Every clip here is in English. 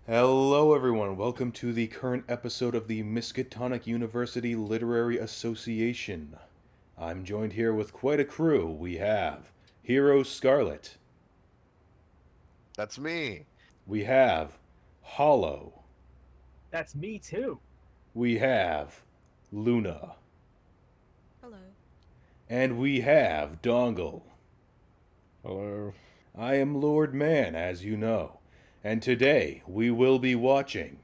Hello, everyone. Welcome to the current episode of the Miskatonic University Literary Association. I'm joined here with quite a crew. We have Hero Scarlet. That's me. We have Hollow. That's me too. We have Luna. Hello. And we have Dongle. Hello. I am Lord Mann, as you know. And today we will be watching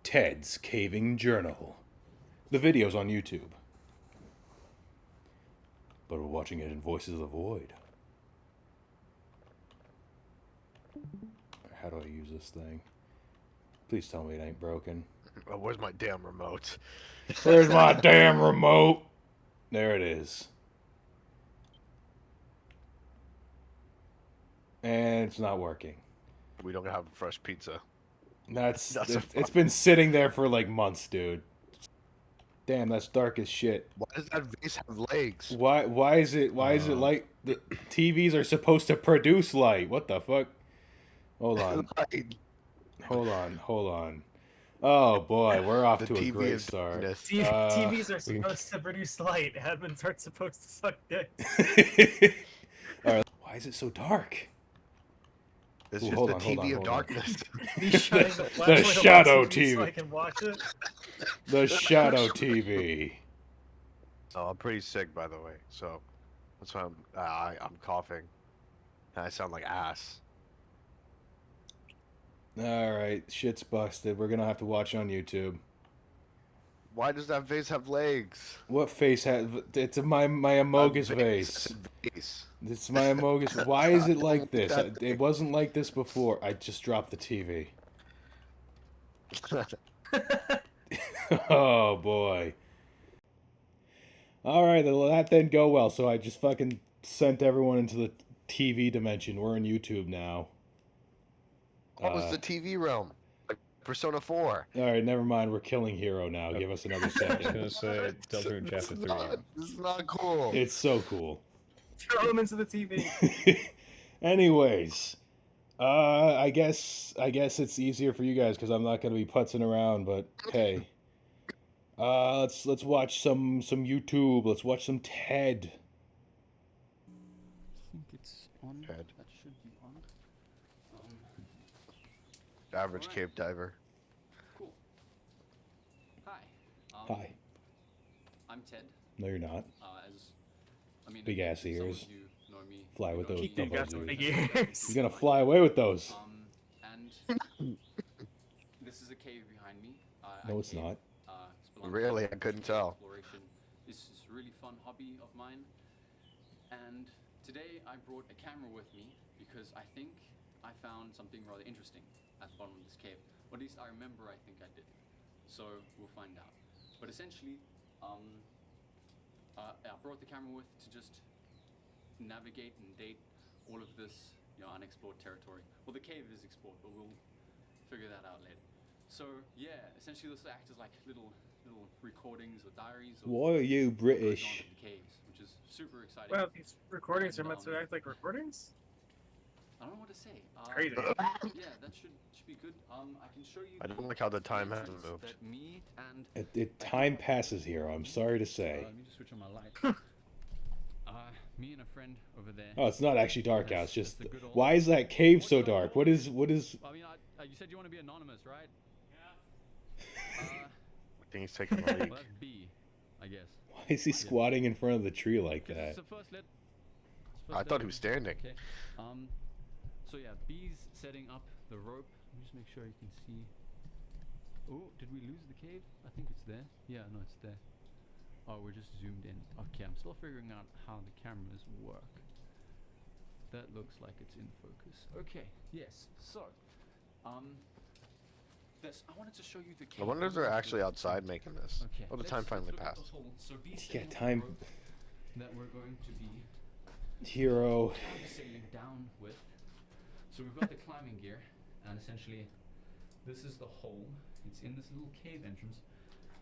Ted's Caving Journal. The video's on YouTube. But we're watching it in Voices of the Void. How do I use this thing? Please tell me it ain't broken. Oh, where's my damn remote? Where's my damn remote? There it is. And it's not working. We don't have fresh pizza. It's been sitting there for like months, dude. Damn, that's dark as shit. Why does that vase have legs? Why is it like the TVs are supposed to produce light? What the fuck? Hold on. Hold on. Oh boy, we're off to a great start. TVs are supposed to produce light. Admins aren't supposed to suck dick. Alright, why is it so dark? It's Ooh, just hold the on, TV of darkness. He's shining the The flashlight on shadow TV TV. so I can watch it. The shadow TV. Oh, I'm pretty sick, by the way. So that's why I'm coughing. And I sound like ass. Alright, shit's busted. We're gonna have to watch on YouTube. Why does that vase have legs? What face has... It's my Amogus vase. It's my Amogus... Why is it like this? It wasn't like this before. I just dropped the TV. Oh, boy. Alright, well, that didn't go well, so I just fucking sent everyone into the TV dimension. We're on YouTube now. What was the TV realm? Like Persona 4. Alright, never mind. We're killing Hero now. Give us another I was second. gonna say Delta in chapter 3. This is not cool. It's so cool. Throw him into the TV. Anyways, I guess it's easier for you guys because I'm not gonna be putzing around. But hey, let's watch some YouTube. Let's watch some Ted. I think it's on. Ted. That should be on. Average Alright. cave diver. Cool. Hi. Hi. I'm Ted. No, you're not. Big ass some of ears. you know me. Fly with those You double got some Z's. big ears. You're gonna fly away with those. And this is a cave behind me. No, it's not. Spelunking, Really? I couldn't tell. Exploration. This is a really fun hobby of mine. And today I brought a camera with me because I think I found something rather interesting at the bottom of this cave. Or at least I remember I think I did. So we'll find out. But essentially, I brought the camera with to just navigate and date all of this, unexplored territory. Well, the cave is explored, but we'll figure that out later. So yeah, essentially this will act as like little recordings or diaries. Of Why are you what goes on British? in the caves, which is super exciting. Well, these recordings are meant to act like recordings? I don't know what to say. Crazy. Yeah, that should be good. I can show you. I don't like how the time hasn't images moved. That me and Time passes here. I'm sorry to say. let me just switch on my light. Me and a friend over there. Oh, it's not actually dark out. It's That's just the good old- why is that cave so dark? What is? I mean, you said you want to be anonymous, right? Yeah. I think he's taking the Well, leak. that's B, I guess. Why is he squatting in front of the tree like 'Cause that? it's the first I thought he was standing. Okay. So yeah, B's setting up the rope. Let me just make sure you can see. Oh, did we lose the cave? I think it's there. Yeah, no, it's there. Oh, we're just zoomed in. Okay, I'm still figuring out how the cameras work. That looks like it's in focus. Okay, yes. So, I wanted to show you the cave. I wonder if they're actually outside making this. Okay. Oh, the let's- time finally let's look at the passed. hole. So B's Yeah, setting up the time. rope that we're going to be Hero. sailing down with. So we've got the climbing gear, and essentially, this is the hole. It's in this little cave entrance,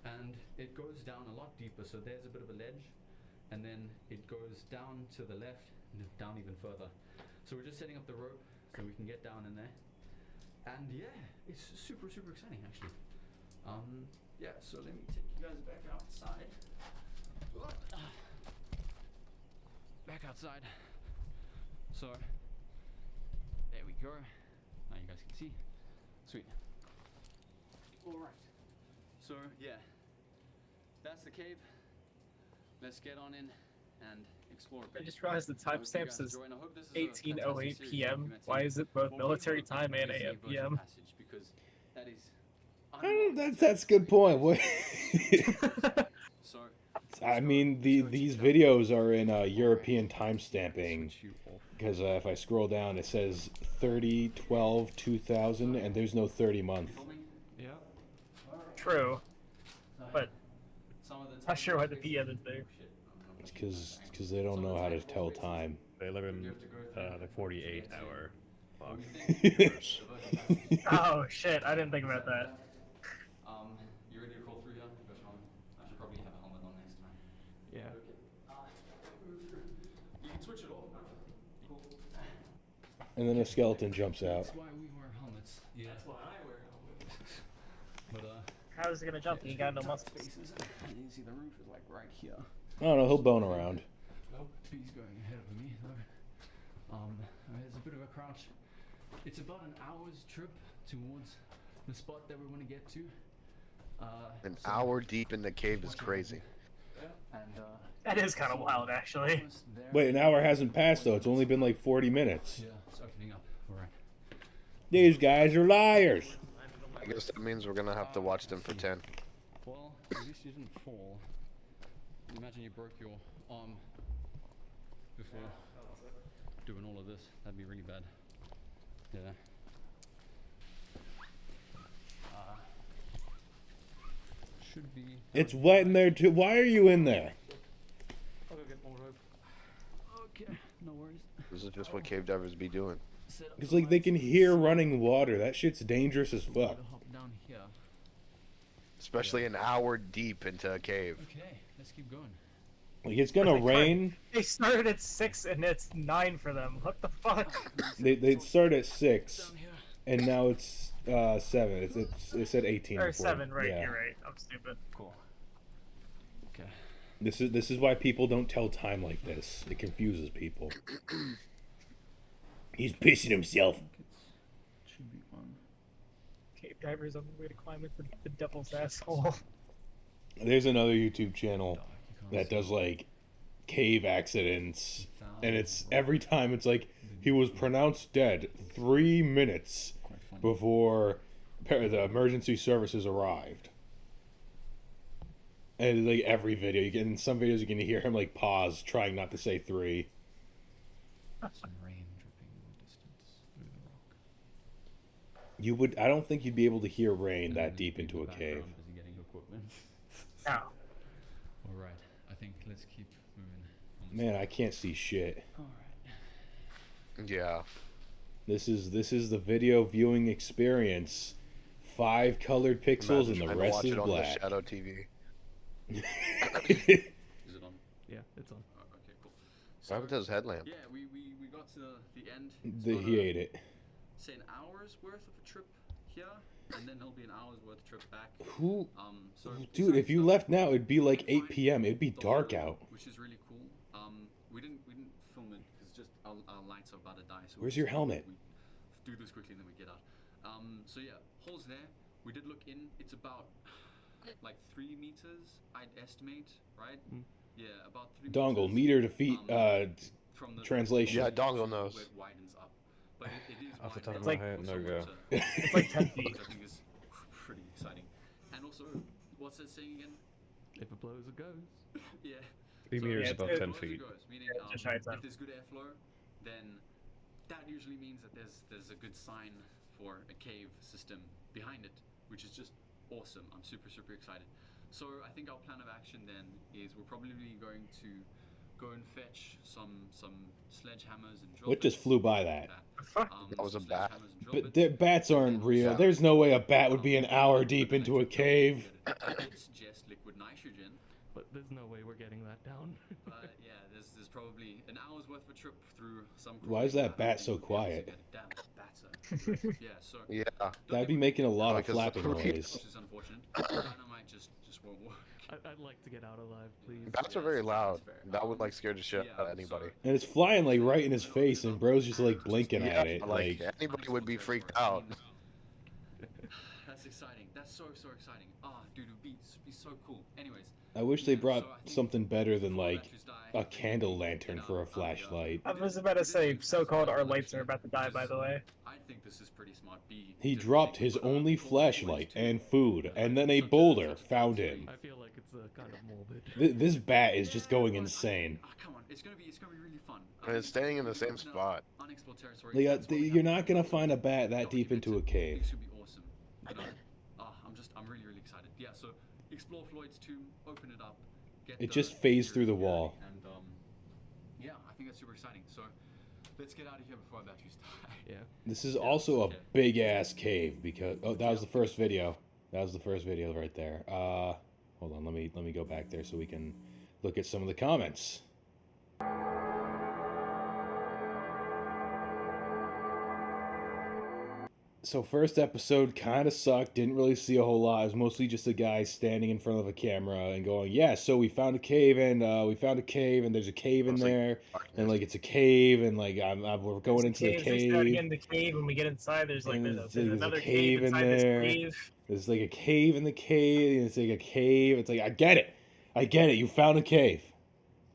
and it goes down a lot deeper. So there's a bit of a ledge, and then it goes down to the left, and then down even further. So we're just setting up the rope so we can get down in there, And yeah, it's super exciting actually. Yeah, so let me take you guys back outside. Back outside. So there we go. Now you guys can see. Sweet. Alright. So yeah. That's the cave. Let's get on in and explore a bit. I just realized the timestamp says I hope this is a 18:08 fantastic p.m. series Why is it both documenting military the time and crazy AM version p.m.? passage, because that is That's a good point. What? So I mean, these videos are in European time stamping, because if I scroll down, it says 30, 12, 2000, and there's no 30 month. Yeah. True, but not sure why the PM is there. It's because they don't know how to tell time. They live in the 48-hour clock. Oh shit, I didn't think about that. You ready to crawl through here? I should probably have a helmet on next time. Yeah. You can switch it off. Cool. And then a skeleton jumps out. That's why we wear helmets. Yeah. That's why I wear helmets. But How is he gonna jump? He got no muscles. spaces, and you can see the roof is like right here. I don't know, he'll bone around. Nope. He's going ahead of me though. There's a bit of a crouch. It's about an hour's trip towards the spot that we want to get to. An hour deep in the cave is crazy. And That is kind of wild, actually. Wait, an hour hasn't passed though. It's only been like 40 minutes. Yeah, it's opening up. All right. These guys are liars. I guess that means we're gonna have to watch them for 10. Well, at least you didn't fall. Imagine you broke your arm before doing all of this. That'd be really bad. Yeah. Should be. It's wet in there too. Why are you in there? I'll go get more rope. Okay, no worries. This is just what cave divers be doing. It's like they can hear running water. That shit's dangerous as fuck. Hop down here. Especially an hour deep into a cave. Okay, let's keep going. Like it's gonna rain. They started at 6 and it's 9 for them. What the fuck? They start at 6, Down here. and now it's 7. It said 18. Or before. 7, right? Yeah. You're right. I'm stupid. Cool. Okay. This is why people don't tell time like this. It confuses people. He's pissing himself. Should be on. Cave divers on the way to climb into the devil's asshole. There's another YouTube channel that does like cave accidents, and it's every time it's like he was pronounced dead 3 minutes before the emergency services arrived. And like every video, in some videos you can hear him like pause, trying not to say 3. Some rain dripping in the distance through the rock. You would. I don't think you'd be able to hear rain that deep into a cave. Busy getting equipment. No. All right. I think let's keep moving. Man, I can't see shit. All right. Yeah. This is the video viewing experience. 5 colored pixels and the Imagine trying to rest watch is it on black. the Shadow TV. Is it on? Yeah, it's on. Oh, okay, cool. What happened to his headlamp? Yeah, we got to the end. He ate it. Say an hour's worth of a trip here, and then there'll be an hour's worth of trip back. Who? So Dude, if you exciting left now, it'd be like stuff. 8 p.m. It'd be The dark hole, out. which is really cool. We didn't film it because just our lights are about to die. So Where's your helmet? We do this quickly and then we get out. So yeah, holes there. We did look in. It's about like 3 meters, I'd estimate, right? Yeah, about 3 Dongle, meters. meter to feet, From the translation. Yeah, Dongle knows. where it widens up. But it is Off the wide top of enough my head, for no someone go. to- It's like 10 feet. which I think is pretty exciting. And also, what's that saying again? If it blows, it goes. Yeah. 3 So- meters Yeah, is about it's- 10 Blows, it feet. goes, meaning Yeah, just right if then. there's good airflow, then that usually means that there's a good sign for a cave system behind it, which is just awesome. I'm super excited. So I think our plan of action then is we're probably going to go and fetch some sledgehammers and drill What just bits. flew by that? Fuck. That was a some bat. sledgehammers and drill But bits. bats aren't real. Yeah. There's no way a bat would be an hour deep into a cave. I did suggest liquid nitrogen, But there's no way we're getting that down. but yeah, there's probably an hour's worth of a trip through some. Why is that bat so quiet? Damn, bats are Yeah, so Yeah. That'd be making a lot of Because flapping the- noise. which is unfortunate. Dynamite just won't work. I'd like to get out alive, please. Bats are very loud. That would like scare the shit out of anybody. And it's flying like right in his face, and bro's just like blinking Yeah, at it. like anybody would be freaked out. That's exciting. That's so exciting. Ah, dude, it'd be so cool. Anyways, I wish they brought so I think something better than before like batteries die, a candle lantern for a flashlight. I was about to say, so-called our lights are about to die, by the way. I think this is pretty smart. He dropped his only flashlight and food, and then a boulder found him. I feel like it's kind of morbid. This bat is just going insane. Oh, come on, it's gonna be really fun. And it's staying in the same spot. Unexplored territory. You're not gonna find a bat that deep into a cave. This should be awesome. You know? I'm really excited. Yeah, so explore Floyd's tomb, open it up. It just phased through the wall. And yeah, I think that's super exciting. So let's get out of here before our batteries die. Yeah. This is also a big ass cave because that was the first video. That was the first video right there. Hold on, let me go back there so we can look at some of the comments. So first episode kind of sucked, didn't really see a whole lot. It was mostly just a guy standing in front of a camera and going, yeah, so we found a cave and there's a cave in there and like it's a cave and like we're going into the cave. There's in the cave when we get inside. There's like there's another cave in inside there. this cave. There's like a cave in the cave. And it's like a cave. It's like I get it. You found a cave.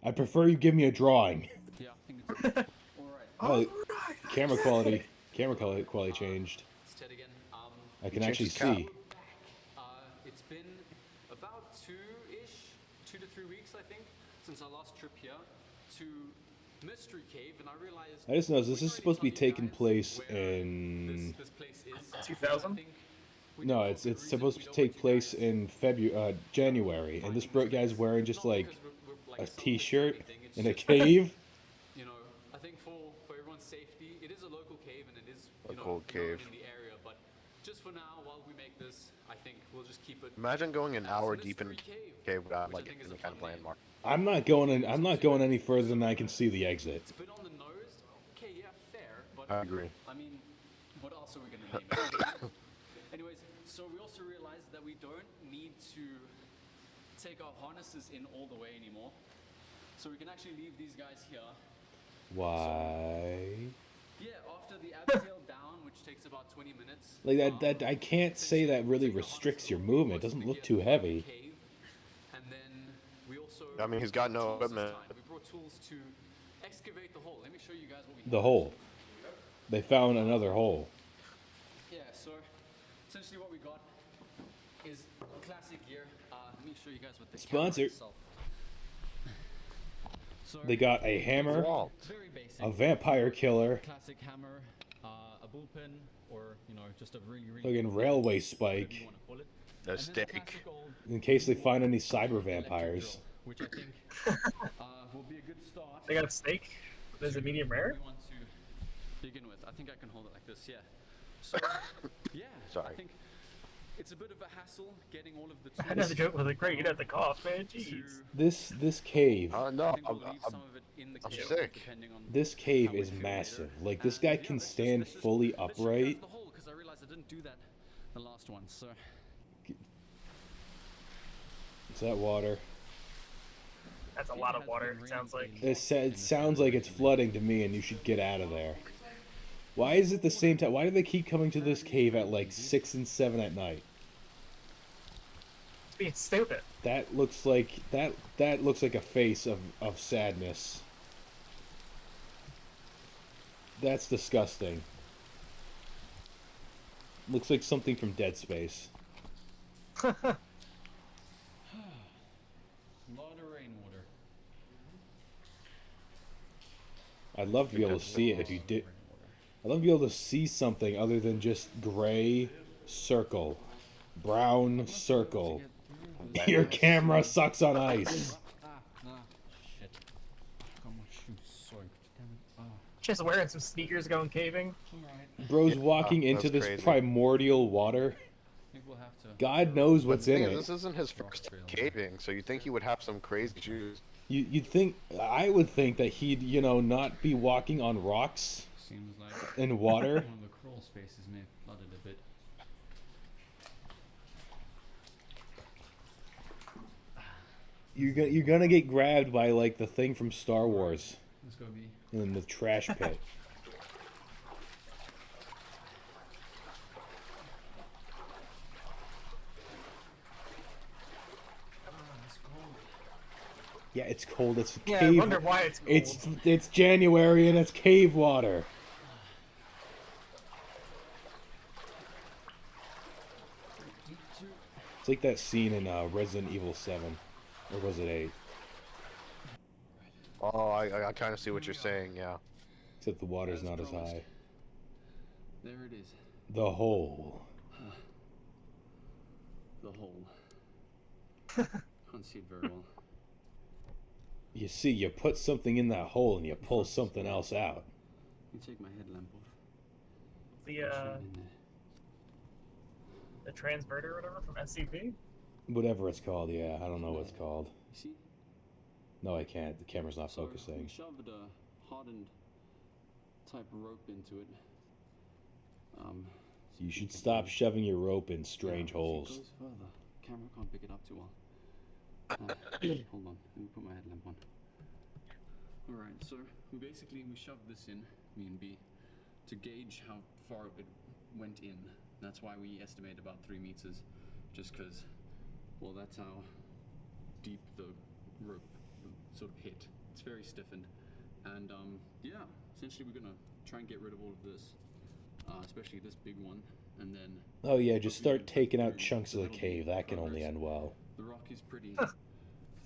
I prefer you give me a drawing. Yeah, I think it's all right. Camera quality changed. Again. I can actually see. It's been about 2 to 3 weeks, I think, since our last trip here to Mystery Cave, and I realized. I just noticed this is supposed to be taking place in. This place is 2000. No, it's supposed to take place in January, and this guy's wearing just like a t-shirt in a cave. You know, I think for everyone's safety, it is a local cave, and it is cold cave. in the area, but just for now, while we make this, I think we'll just keep it. Imagine going an hour deep in the cave without like any kind of landmark. I'm not going any further than I can see the exit. It's a bit on the nose. Okay, yeah, fair, but I agree. I mean, what else are we gonna name it? Anyways, so we also realized that we don't need to take our harnesses in all the way anymore, so we can actually leave these guys here. Why? Yeah, after the abseil down, which takes about 20 minutes. Like that I can't say that really restricts your movement. It doesn't look too heavy. And then we also I mean, he's got no equipment. We brought tools to excavate the hole. Let me show you guys what we The hole. They found another hole. Yeah, so essentially what we got is classic gear. Let me show you guys what the Sponsor. So They got a hammer, very basic. a vampire killer, Classic hammer, a bullpen, or just a really fucking railway whatever spike, you want to call it. A And then steak. classic old in case they find any cyber electric vampires. drill, which I think will be a good start. They got a steak. There's a medium rare. We want to begin with. I think I can hold it like this. Yeah. So yeah. Sorry. I think it's a bit of a hassle getting all of the I know the tools. joke was like, great, you'd have to cough, man. Jeez. This cave, No, I think we'll I'm, leave some of it in the I'm cave, sick. depending on this cave how we is feel massive. later. Like this guy Yeah, can let's just- stand let's just- fully let's show you guys upright. the hole, 'cause I realized I didn't do that the last one. So Is that water? That's a lot of water, it sounds like. It sounds like it's flooding to me, and you should get out of there. Why is it the same time? Why do they keep coming to this cave at like 6 and 7 at night? It's being stupid. That looks like a face of sadness. That's disgusting. Looks like something from Dead Space. a lot of rainwater. I'd love to be able to see it if you did. I'd love to be able to see something other than just gray circle, brown circle. Your camera sucks on ice. Shit. Got my shoes soaked. Damn it. Just wearing some sneakers going caving. Alright. Bro's walking into that's this crazy. primordial water. I think we'll have to. God knows what's in Thing is, it. this isn't his first time caving, so you'd think he would have some crazy shoes. You'd think, I would think that he'd, not be walking on rocks Seems like in water. one of the crawl wall spaces may have flooded a bit. You're gonna get grabbed by like the thing from Star Wars Let's go B. in the trash pit. Yeah, it's cold. It's Yeah, cave. I wonder why it's cold. It's January and it's cave water. It's like that scene in Resident Evil 7, or was it 8? Oh, I kind of see what you're saying. Yeah. Except the water's not as promised. high. There it is. The hole. The hole. Can't see it very well. You see, you put something in that hole and you pull something else out. You take my headlamp off. The transverter or whatever from SCP? Whatever it's called, yeah. I don't know what it's called. You see? No, I can't. The camera's not So focusing. we shoved a hardened type rope into it. You should stop shoving your rope in strange If it holes. goes further, camera can't pick it up too well. Hold on, let me put my headlamp on. Alright, so we shoved this in, me and B, to gauge how far it went in. That's why we estimate about 3 meters, just because, well, that's how deep the rope sort of hit. It's very stiffened. And yeah, essentially we're gonna try and get rid of all of this, especially this big one, and then Oh yeah, just start taking out chunks of the cave. That can only end well. the rock is pretty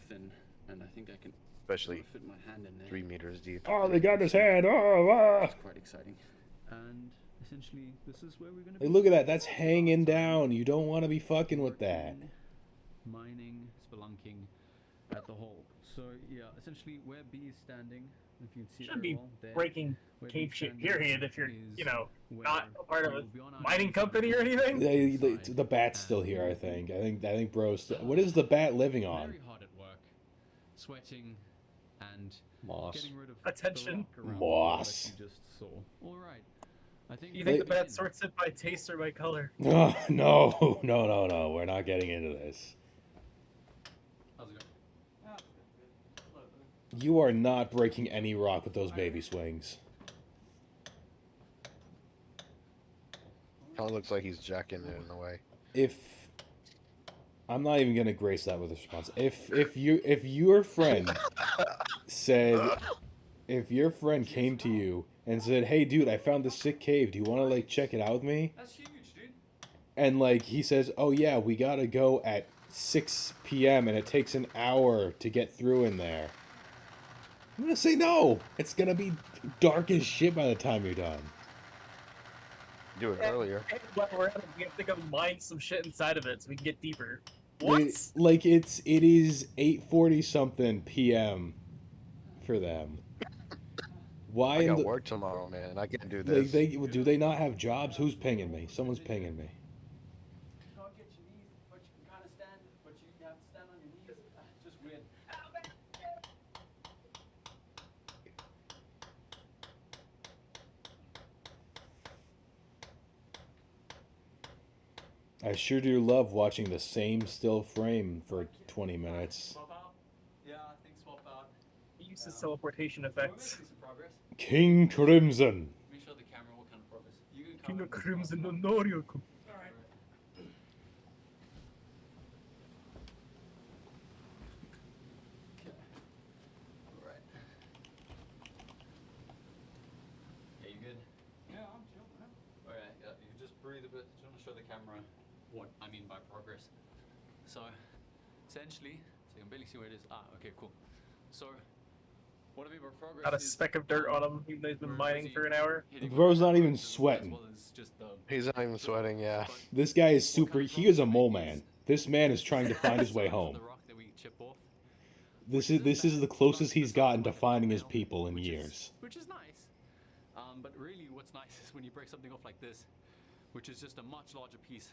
thin, and I think I can Especially fit my hand in there. 3 meters deep. Oh, they got his hand. Oh, ah. It's quite exciting. And essentially, this is where we're gonna Hey, be. look at that. That's hanging down. You don't want to be fucking with that. Mining, spelunking at the hole. So yeah, essentially where B is standing, if you can see it Should very be well, there, breaking where cave B's shit, standing period, if you're, is where not a part of we a will be on our mining knees company or on anything. The bat's still here, I think. I think bro's. What is the bat living on? Very hard at work, sweating, and Moss. getting rid of Attention. the rock around Moss. that you just saw. All right, I think. You think the Wait. bat sorts it by taste or by color? No, no, no, no, no. We're not getting into this. How's it going? You are not breaking any rock with those baby swings. Kind of looks like he's jacking it in a way. If I'm not even gonna grace that with a response. If your friend said, if your friend came to you and said, "Hey, dude, I found this sick cave. Do you want to like check it out with me?" That's huge, dude. And like he says, "Oh yeah, we gotta go at 6 p.m. and it takes an hour to get through in there." I'm gonna say no. It's gonna be dark as shit by the time you're done. Do it earlier. Hey, while we're at it, we have to go mine some shit inside of it so we can get deeper. What? Like it is 8:40 something p.m. for them. Why I in got the work tomorrow, man. I can't do like this. do they not have jobs? Who's pinging me? Someone's pinging me. Can't get your knees, but you can kind of stand, but you have to stand on your knees. Just weird. I sure do love watching the same still frame for 20 minutes. Swap out? Yeah, I think swap out. He uses teleportation We're effects. making some progress. King Crimson. Let me show the camera what kind of progress. You can King cover of this Crimson part. no Noryoku. Alright. Okay. Alright. Yeah, you good? Yeah, I'm chill, man. Alright, yeah, you can just breathe a bit. Just want to show the camera what I mean by progress. So, essentially, so you can barely see where it is. Ah, okay, cool. So, what I mean by progress Got a is, speck of dirt on him, even though he's been we're mining busy for an hour. hitting Bro's not even progress as sweating. well as just the He's not even sweating, yeah. This guy is super. He is a mole man. This man is trying to find his way home. The rock that we chip off, This is the closest he's gotten to finding his people in years. which is nice. But really, what's nice is when you break something off like this, which is just a much larger piece.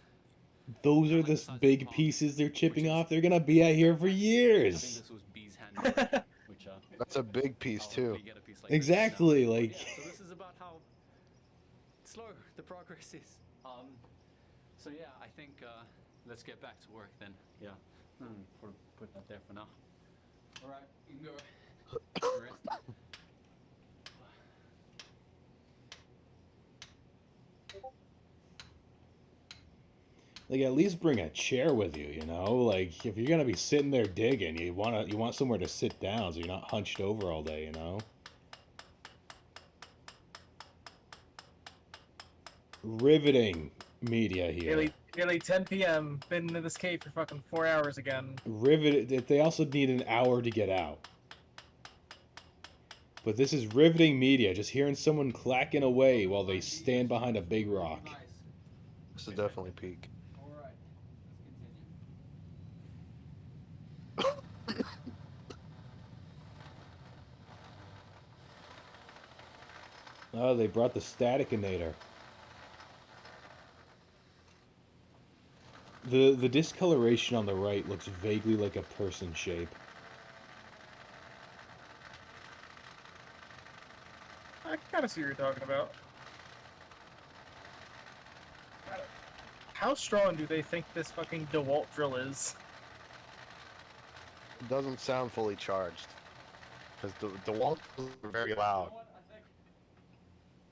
Those are the big pieces they're chipping off. They're gonna be out here for I think years. this was B's hand, which That's a big piece, I'll too. hopefully get a piece like this Exactly, now. like. Yeah, so this is about how slow the progress is. So yeah, I think let's get back to work then. Yeah. Put that there for now. All right, you can go. Rest. Like, at least bring a chair with you, you know? Like, if you're gonna be sitting there digging, you want somewhere to sit down so you're not hunched over all day, you know? Riveting media here. Nearly 10 p.m. Been into this cave for fucking 4 hours again. They also need an hour to get out. But this is riveting media, just hearing someone clacking away while they stand behind a big rock. This is definitely peak. All right, let's continue. Oh, they brought the staticinator. The discoloration on the right looks vaguely like a person shape. I kind of see what you're talking about. How strong do they think this fucking DeWalt drill is? It doesn't sound fully charged. Because the walls are very loud. You know what,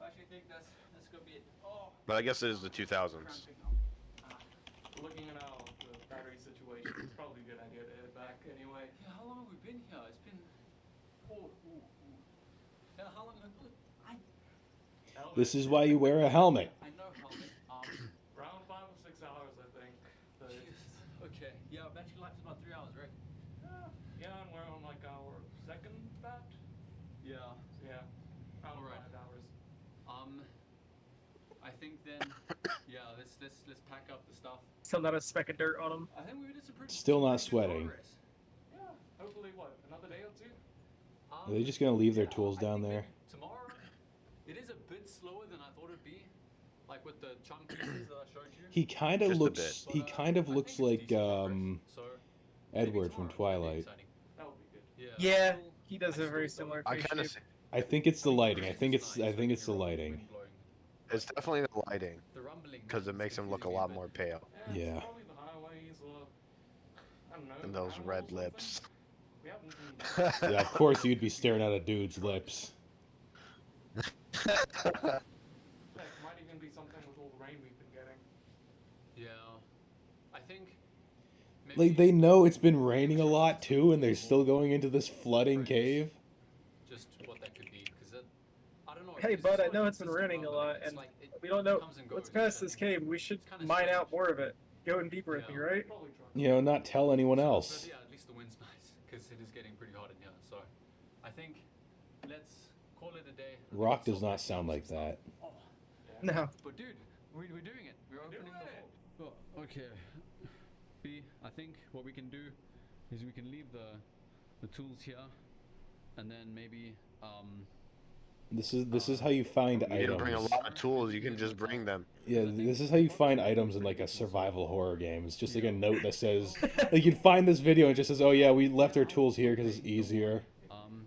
I actually think that's gonna be it. Oh. But I guess it is the 2000s. Looking at the battery situation, it's probably a good idea to head back anyway. Yeah, how long have we been here? It's been. Yeah, how long? This is why you wear a helmet. I know helmet. Around 5 or 6 hours, I think. But Jesus. Okay. Yeah, battery life's about 3 hours, right? yeah, and we're on like our second bat. Yeah. Yeah, around Alright. 5 hours. I think then. Yeah, let's pack up the stuff. Still not a speck of dirt on them. I think we did some pretty. Still not pretty good sweating. progress. Yeah, hopefully what, another day or two? Are they just gonna leave their tools I down think there? that tomorrow, it is a bit slower than I thought it'd be. Like with the chunk pieces that I showed you. He kind of Just a looks. But, He kind of I looks think it's like decent progress. So, maybe Edward from tomorrow might be Twilight. exciting. That would be good. Yeah, still- he does I a very still similar I face kind of shape. I think it's the lighting. I think It's it's. I think it's the nice, lighting. wind blowing. It's definitely the lighting. The rumbling Because it makes him look a confusing me lot bit. more pale. Yeah, Yeah. it's probably the highways or, I don't know. And those animals red or something. lips. We haven't been... Yeah, of course you'd be staring at a dude's lips. Heck, might even be something with all the rain we've been getting. Yeah, I think. Like, they know it's been raining a lot too, and they're still going into this flooding cave. Just what that could be, because I don't know. Hey, it's bud, so I know it's been consistent raining a rumbling, lot, it's and like it we don't know comes and goes, what's past this depending. cave. We should Kinda mine out strange. more of it. Go in deeper with me, Yeah. right? Probably try. You know, not tell anyone But else. yeah, at least the wind's nice, because it is getting pretty hot in here. So, I think let's call it a day. Rock does not sound like that. Oh, No. but dude, we're doing it. We're opening the hole. Oh, okay. B, I think what we can do is we can leave the tools here, and then maybe This is how you find You didn't bring a items. lot of tools, you can just bring them. Yeah, this is how you find items in like a survival horror game. It's just like a note that says, like, you'd find this video and it just says, "Oh yeah, we left our tools here because it's easier,"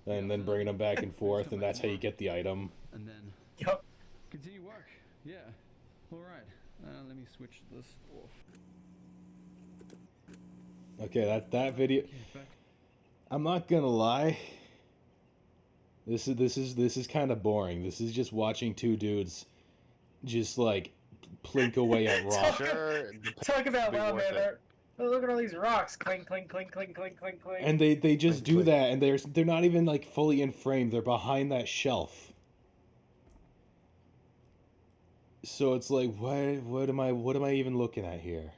and then bringing them back and forth, and that's how you get the item. and then Yup. continue work. Yeah. All right. Let me switch this off. Okay, that video. Okay, back. I'm not gonna lie. This is kind of boring. This is just watching two dudes, just like plink away at rock. Sure. Talk about Be loud, worth man. it. Oh, look at all these rocks. Clink, clink, clink, clink, clink, clink, clink. And they just Clink, do clink. that, and they're not even like fully in frame. They're behind that shelf. So it's like, what am I even looking at here?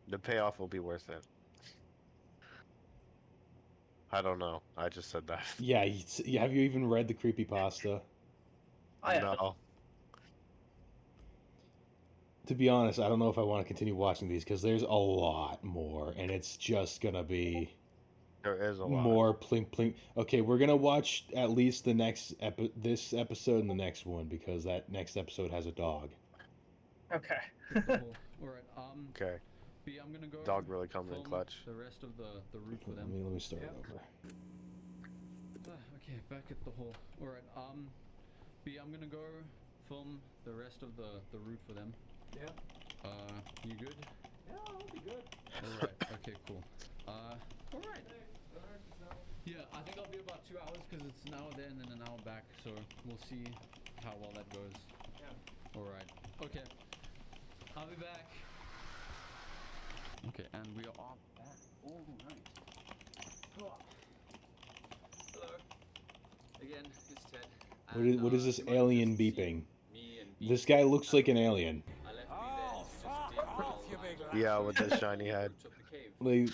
The payoff will be worth it. I don't know. I just said that. Yeah, have you even read the creepypasta? I have. No. To be honest, I don't know if I want to continue watching these because there's a lot more, and it's just gonna be There is a lot. more plink plink. Okay, we're gonna watch at least the next this episode and the next one because that next episode has a dog. Okay. All right. Okay. B, I'm gonna go. Dog really coming in film clutch. The rest of the route for them. Let me start it over. Okay, back at the hole. All right. B, I'm gonna go film the rest of the route for them. Yeah. You good? Yeah, I'll be good. Alright, okay, cool. Alright. Yeah, I think I'll be about 2 hours because it's an hour there and then an hour back, so we'll see how well that goes. Yeah. Alright, okay. I'll be back. Okay, and we are back. Alright. Hello. Again, it's Ted. What is this you might alien just see beeping? me and This guy looks like an alien. I left me there to just dig while Yeah, with the shiny head. took the cave. Like,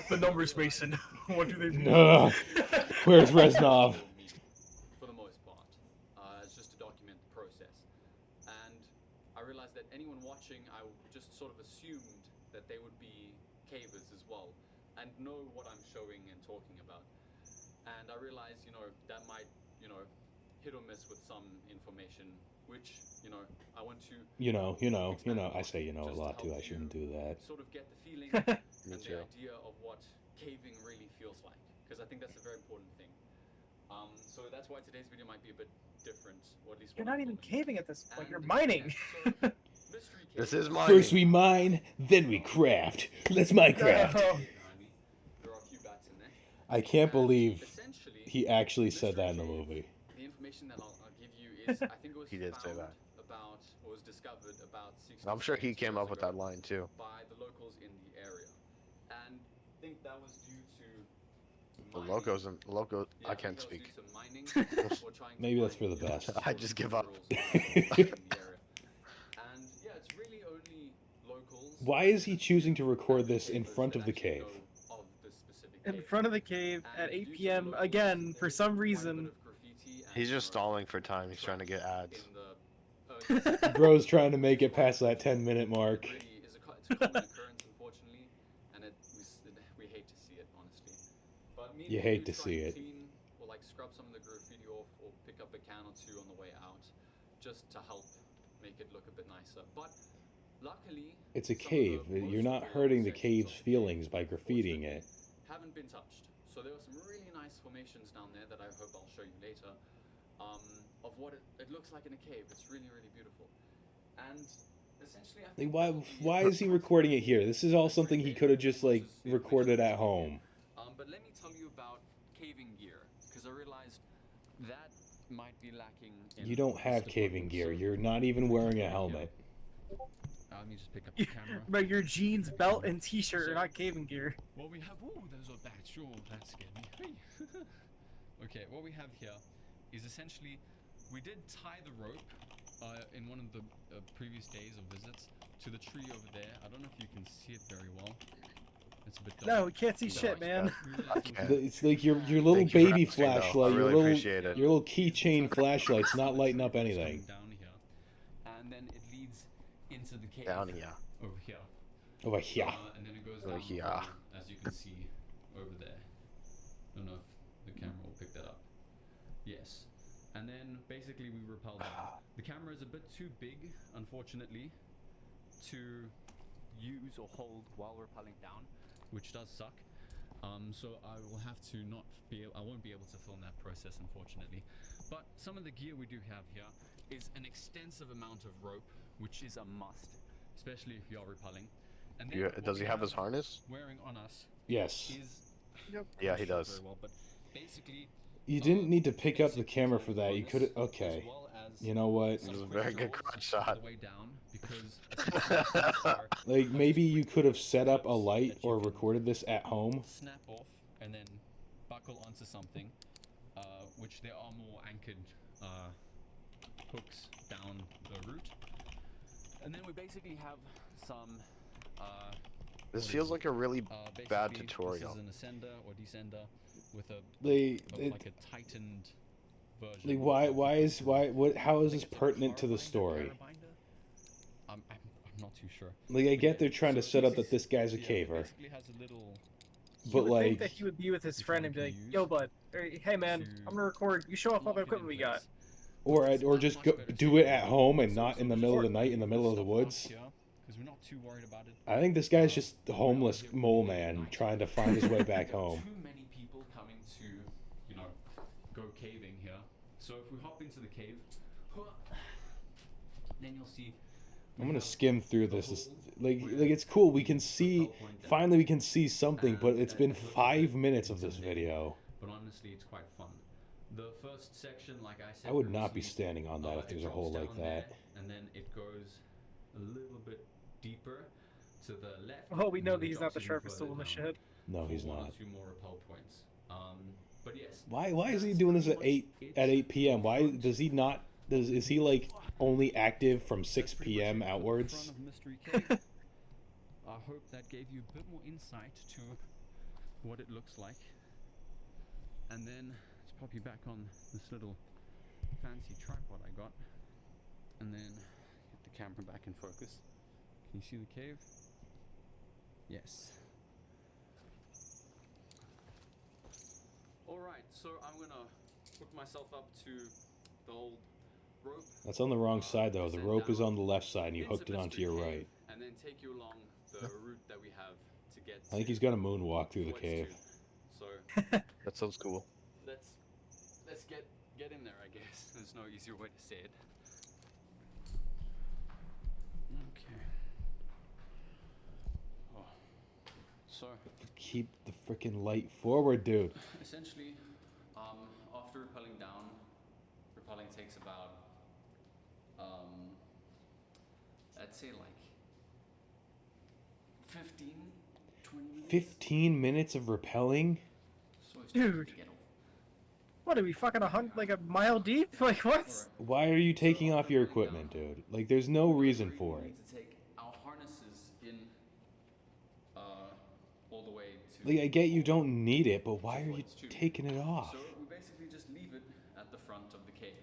The numbers, Mason. What do they mean? where's Reznov? For the most part, it's just to document the process. And I realized that anyone watching, I just sort of assumed that they would be cavers as well, and know what I'm showing and talking about. And I realized, that might, hit or miss with some information, which, I want to I say a lot too. I shouldn't do that. sort of get the feeling Me and too. the idea of what caving really feels like, because I think that's a very important thing. So that's why today's video might be a bit different, or at least You're what not I'm even filming. caving at this point. You're And, mining. yeah, so, mystery This cave. is mine. First we mine, then we craft. Let's Minecraft. No. There are a few bats in there. I can't And believe essentially, he actually said mystery that in the cave, movie. The information that I'll give you is, I think it was He did say found that. about, or was discovered about 60 I'm sure he 70 came years up with ago that line too. by the locals in the area, and I think that was due to The mining. locos and loco. Yeah, I think can't that was speak. due to mining or trying to Maybe that's find, for the best. I just give up. minerals in the area. And yeah, it's really only locals. Why is he choosing to record and the this in cavers front that of the actually cave? know of this specific In cave. front of the cave And at 8 due to the p.m. locals, again, for there's some quite a bit reason. of graffiti and, He's just stalling for time. He's trying to get trash ads. in the early Bro's trying to make it past that 10-minute mark. It really is it's a common occurrence, unfortunately, and we hate to see it, honestly. But me and You you hate to try see and it. clean or like scrub some of the graffiti off, or pick up a can or two on the way out, just to help make it look a bit nicer. But luckily, It's a some of cave. the You're most not remote hurting the sections cave's of the cave, feelings by graffitiing it. haven't been touched. So there are some really nice formations down there that I hope I'll show you later, of what it looks like in a cave. It's really, really beautiful. And essentially, I think Like, that'll be why it. is he recording it here? This is all something he could have just like Just the recorded information at I'll give home. you. But let me tell you about caving gear, because I realized that might be lacking in You don't this have caving department. gear. So You're not even wearing a helmet. let me just pick up the camera. But your jeans, belt, and t-shirt are not caving gear. What we have, oh, those are bats. Sure, that scared me. Hey. Okay, what we have here is essentially, we did tie the rope in one of the previous days of visits to the tree over there. I don't know if you can see it very well. It's a bit dark. No, we can't see shit, man. It's like your little Thank you for baby asking, though. I flashlight, really appreciate it. your little keychain flashlight's not lighting up anything. Down here, and then it leads into the cave. Down here. Over here. Over here. And then it goes Over down here. further, as you can see over there. I don't know if the camera will pick that up. Yes. And then basically we rappel down. The camera is a bit too big, unfortunately, to use or hold while rappelling down, which does suck. So I will have to I won't be able to film that process, unfortunately. But some of the gear we do have here is an extensive amount of rope, which is a must, especially if you are rappelling. And then what Does he we have his harness? wearing on us Yes. is Yeah, not he sure does. very well, but basically You didn't need to pick up the camera for that. You could have. harness, Okay. as well as You know what? It was a very good jaws crunch shot. all the way down, because essentially these are Like maybe you could have set up a clips light that you or can recorded this at home. snap off and then buckle onto something, which there are more anchored hooks down the route. And then we basically have some This what feels is like a really basically bad tutorial. This is an ascender or descender with a Like, like a tightened version. like how is this pertinent to the story? I'm not too sure. Like I get they're trying to set up that this guy's a Yeah, it caver, basically has a little You but would think that like he would be with his Which friend one and be can like, you use "Yo, bud, hey man, to I'm gonna record. You show off all the lock it in equipment we got." place. or just go do it at home and not in the middle of the night in the middle of the woods. Because we're not too worried about it. I think this guy's just the homeless mole man trying to find his way back home. Too many people coming to, go caving here. So if we hop into the cave, Then you'll see. I'm gonna skim through this. Like it's cool. We can see. Finally, we can see something. But it's been 5 minutes of this video. But honestly, it's quite fun. The first section, like I said, I would not be previously, standing on that if it there's a drops hole like down there, that. and then it goes a little bit deeper to the left. Oh, we and know then that it he's not drops the even sharpest further tool in the down shed. No, for he's one or not. two more repel points. But yes. Why is he that's doing this pretty at much 8 p.m.? Why front. does he not? Is he like only active from 6 That's pretty much p.m. it for the outwards? front of Mystery Cave. I hope that gave you a bit more insight to what it looks like. And then let's pop you back on this little fancy tripod I got. And then get the camera back in focus. Can you see the cave? Yes. Alright, so I'm gonna hook myself up to the old rope. That's on the wrong side though. The rope is on the left side, and you hooked it onto your right. And then take you along the route that we have to get. I think he's got a moonwalk through the cave. So That sounds cool. let's get in there, I guess. There's no easier way to say it. Okay. Oh. So Keep the freaking light forward, dude. essentially, after rappelling down, rappelling takes about I'd say like 15, 20 minutes. 15 minutes of rappelling? So it's Dude. to get over. What are we fucking like a mile deep? Like what? Alright. Why are you taking off your equipment, dude? Like, there's no reason We for it. need to take our harnesses in all the way to. Like, I get you don't need it, but why are you taking it off? So we basically just leave it at the front of the cave,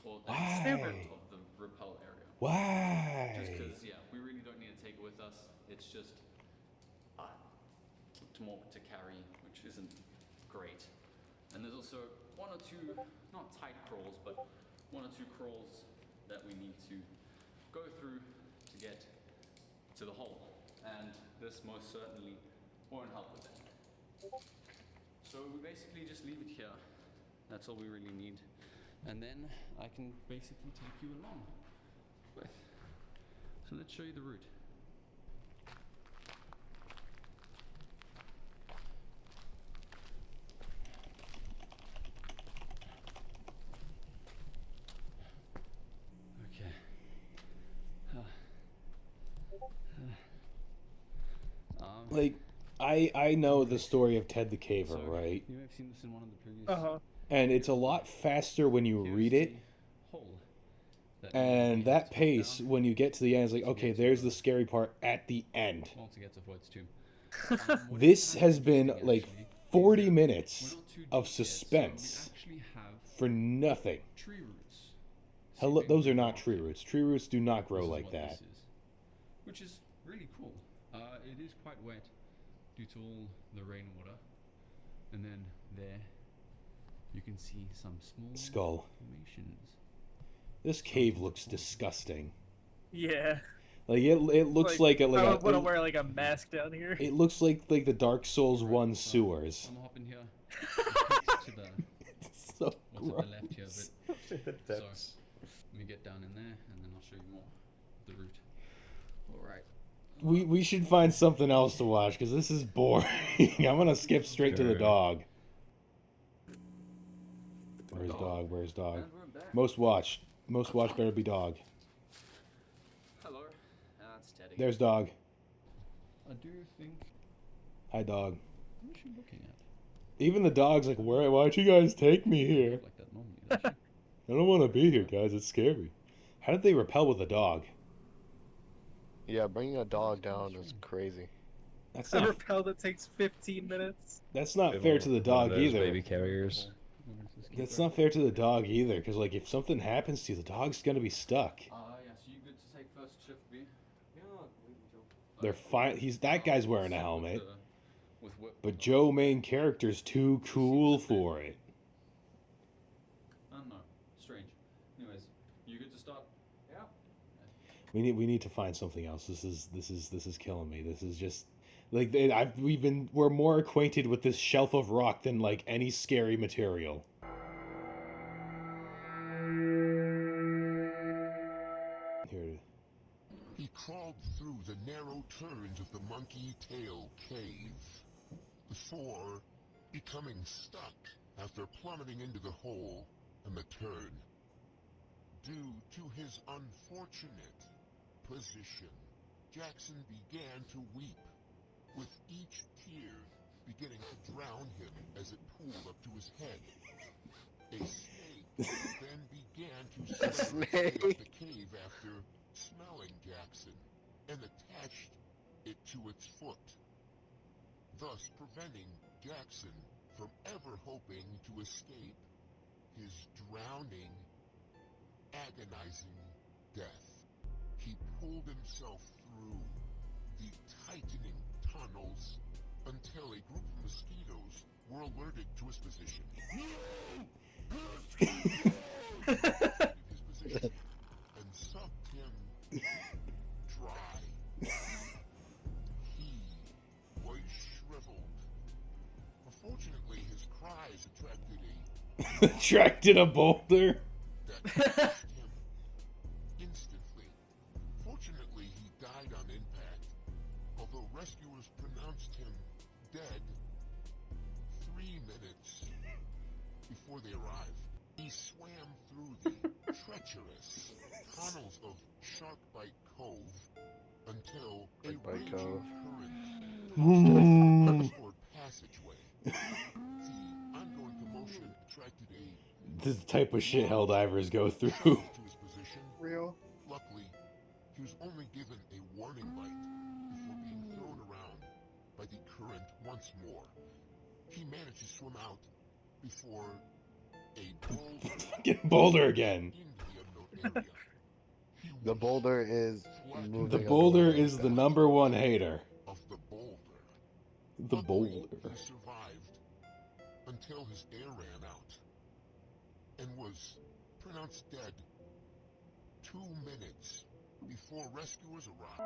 or Why? at the front of the rappel area. Why? Just because, yeah, we really don't need to take it with us. It's just more to carry, which isn't great. And there's also one or two, not tight crawls, but one or two crawls that we need to go through to get to the hole. And this most certainly won't help with that. So we basically just leave it here. That's all we really need. And then I can basically take you along with. So let's show you the route. Okay. Like, I know the story of Ted the Caver, So, right? You may have seen this in one of the previous. And it's a lot faster when you Here's read it. the hole that And we that have to pace, go down when you get to the end, is like, to okay, get to there's the- the scary part at the end. Well, to get to Voids too. This has been like 40 minutes of We suspense actually have for nothing. tree roots. Hello, seeping those are through not the tree rock. roots. Tree roots do not grow This is like what that. this is, which is really cool. It is quite wet due to all the rainwater, and then there you can see some small Skull. formations. This cave looks disgusting. Yeah. Like it looks like I would want to it, wear like a mask down here. it looks like the Dark Souls 1 So, sewers. I'm gonna hop in here. to the It's so what's at gross. the left here, but so let me get down in there, and then I'll show you more of the route. All right. We should find something else to watch because this is boring. I'm gonna skip straight to the Sure. dog. Where's dog? Where's dog? And we're back. Most watched better be dog. Hello. That's Teddy. There's dog. I do think. Hi dog. What is she looking at? Even the dog's like, why'd you guys take me here? Like that normally, does she? I don't want to be here, guys. It's scary. How did they repel with a dog? Yeah, bringing a dog down is crazy. That's A not. rappel that takes 15 minutes. That's not Give fair one- to the one of dog those either. Baby carriers. Where's this That's keeper? not fair to the dog either, because like if something happens to you, the dog's gonna be stuck. Yeah, so you good to take first shift, B? Yeah, Joe. They're fine. That guy's wearing a Sit helmet, with whip. but Joe, main character's too cool for it. I don't know. Strange. Anyways, you good to start? Yeah. We need to find something else. This is killing me. This is just like we're more acquainted with this shelf of rock than like any scary material. He crawled through the narrow turns of the Monkey Tail Cave, before becoming stuck after plummeting into the hole and the turn. Due to his unfortunate position, Jackson began to weep, with each tear beginning to drown him as it pooled up to his head. A snake then began to slither its way up the cave after smelling Jackson, and attached it to its foot, thus preventing Jackson from ever hoping to escape his drowning, agonizing death. He pulled himself through the tightening tunnels until a group of mosquitoes were alerted to his position. His position and sucked him dry. He was shriveled. Unfortunately, his cries Attracted a boulder. that crushed him instantly. Fortunately, he died on impact, although rescuers pronounced him dead 3 minutes before they arrived. He swam through the treacherous tunnels of Sharkbite Cove until a raging current toward passageway. The ongoing commotion attracted This is the type of shit hell divers go through. to his position. Real. Luckily, he was only given a warning bite before being thrown around by the current once more. He managed to swim out before a boulder Fucking boulder again. into the unknown area. He The was boulder is flat moving. The a boulder little is the fast. number one hater. of the boulder. The Luckily, boulder. he survived until his air ran out and was pronounced dead 2 minutes before rescuers arrived.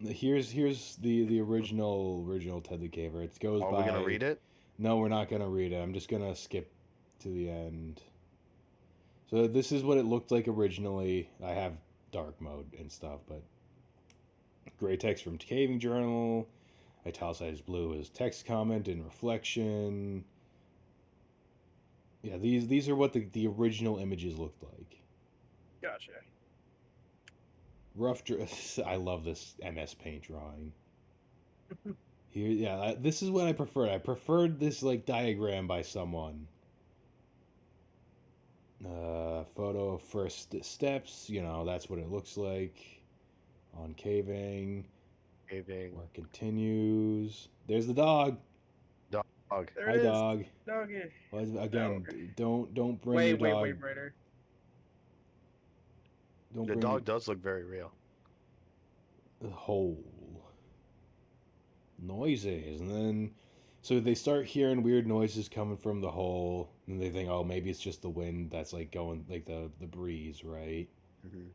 Here's the original Ted the Caver. It goes Are by. we gonna read it? No, we're not gonna read it. I'm just gonna skip to the end. So this is what it looked like originally. I have dark mode and stuff, but gray text from Caving Journal, italicized blue is text comment and reflection. Yeah, these are what the original images looked like. Gotcha. Rough. I love this MS Paint drawing. Here, yeah, this is what I preferred. I preferred this like diagram by someone. Photo of first steps. You know, that's what it looks like on caving. Caving. Work continues. There's the dog. Dog. There Hi, it is. dog. Doggy. Well, again, No. don't bring your dog. Wait, Brighter. Don't The bring dog does look very real. the hole. Noises, and then so they start hearing weird noises coming from the hole, and they think, oh, maybe it's just the wind that's like going like the breeze, right? Mm-hmm.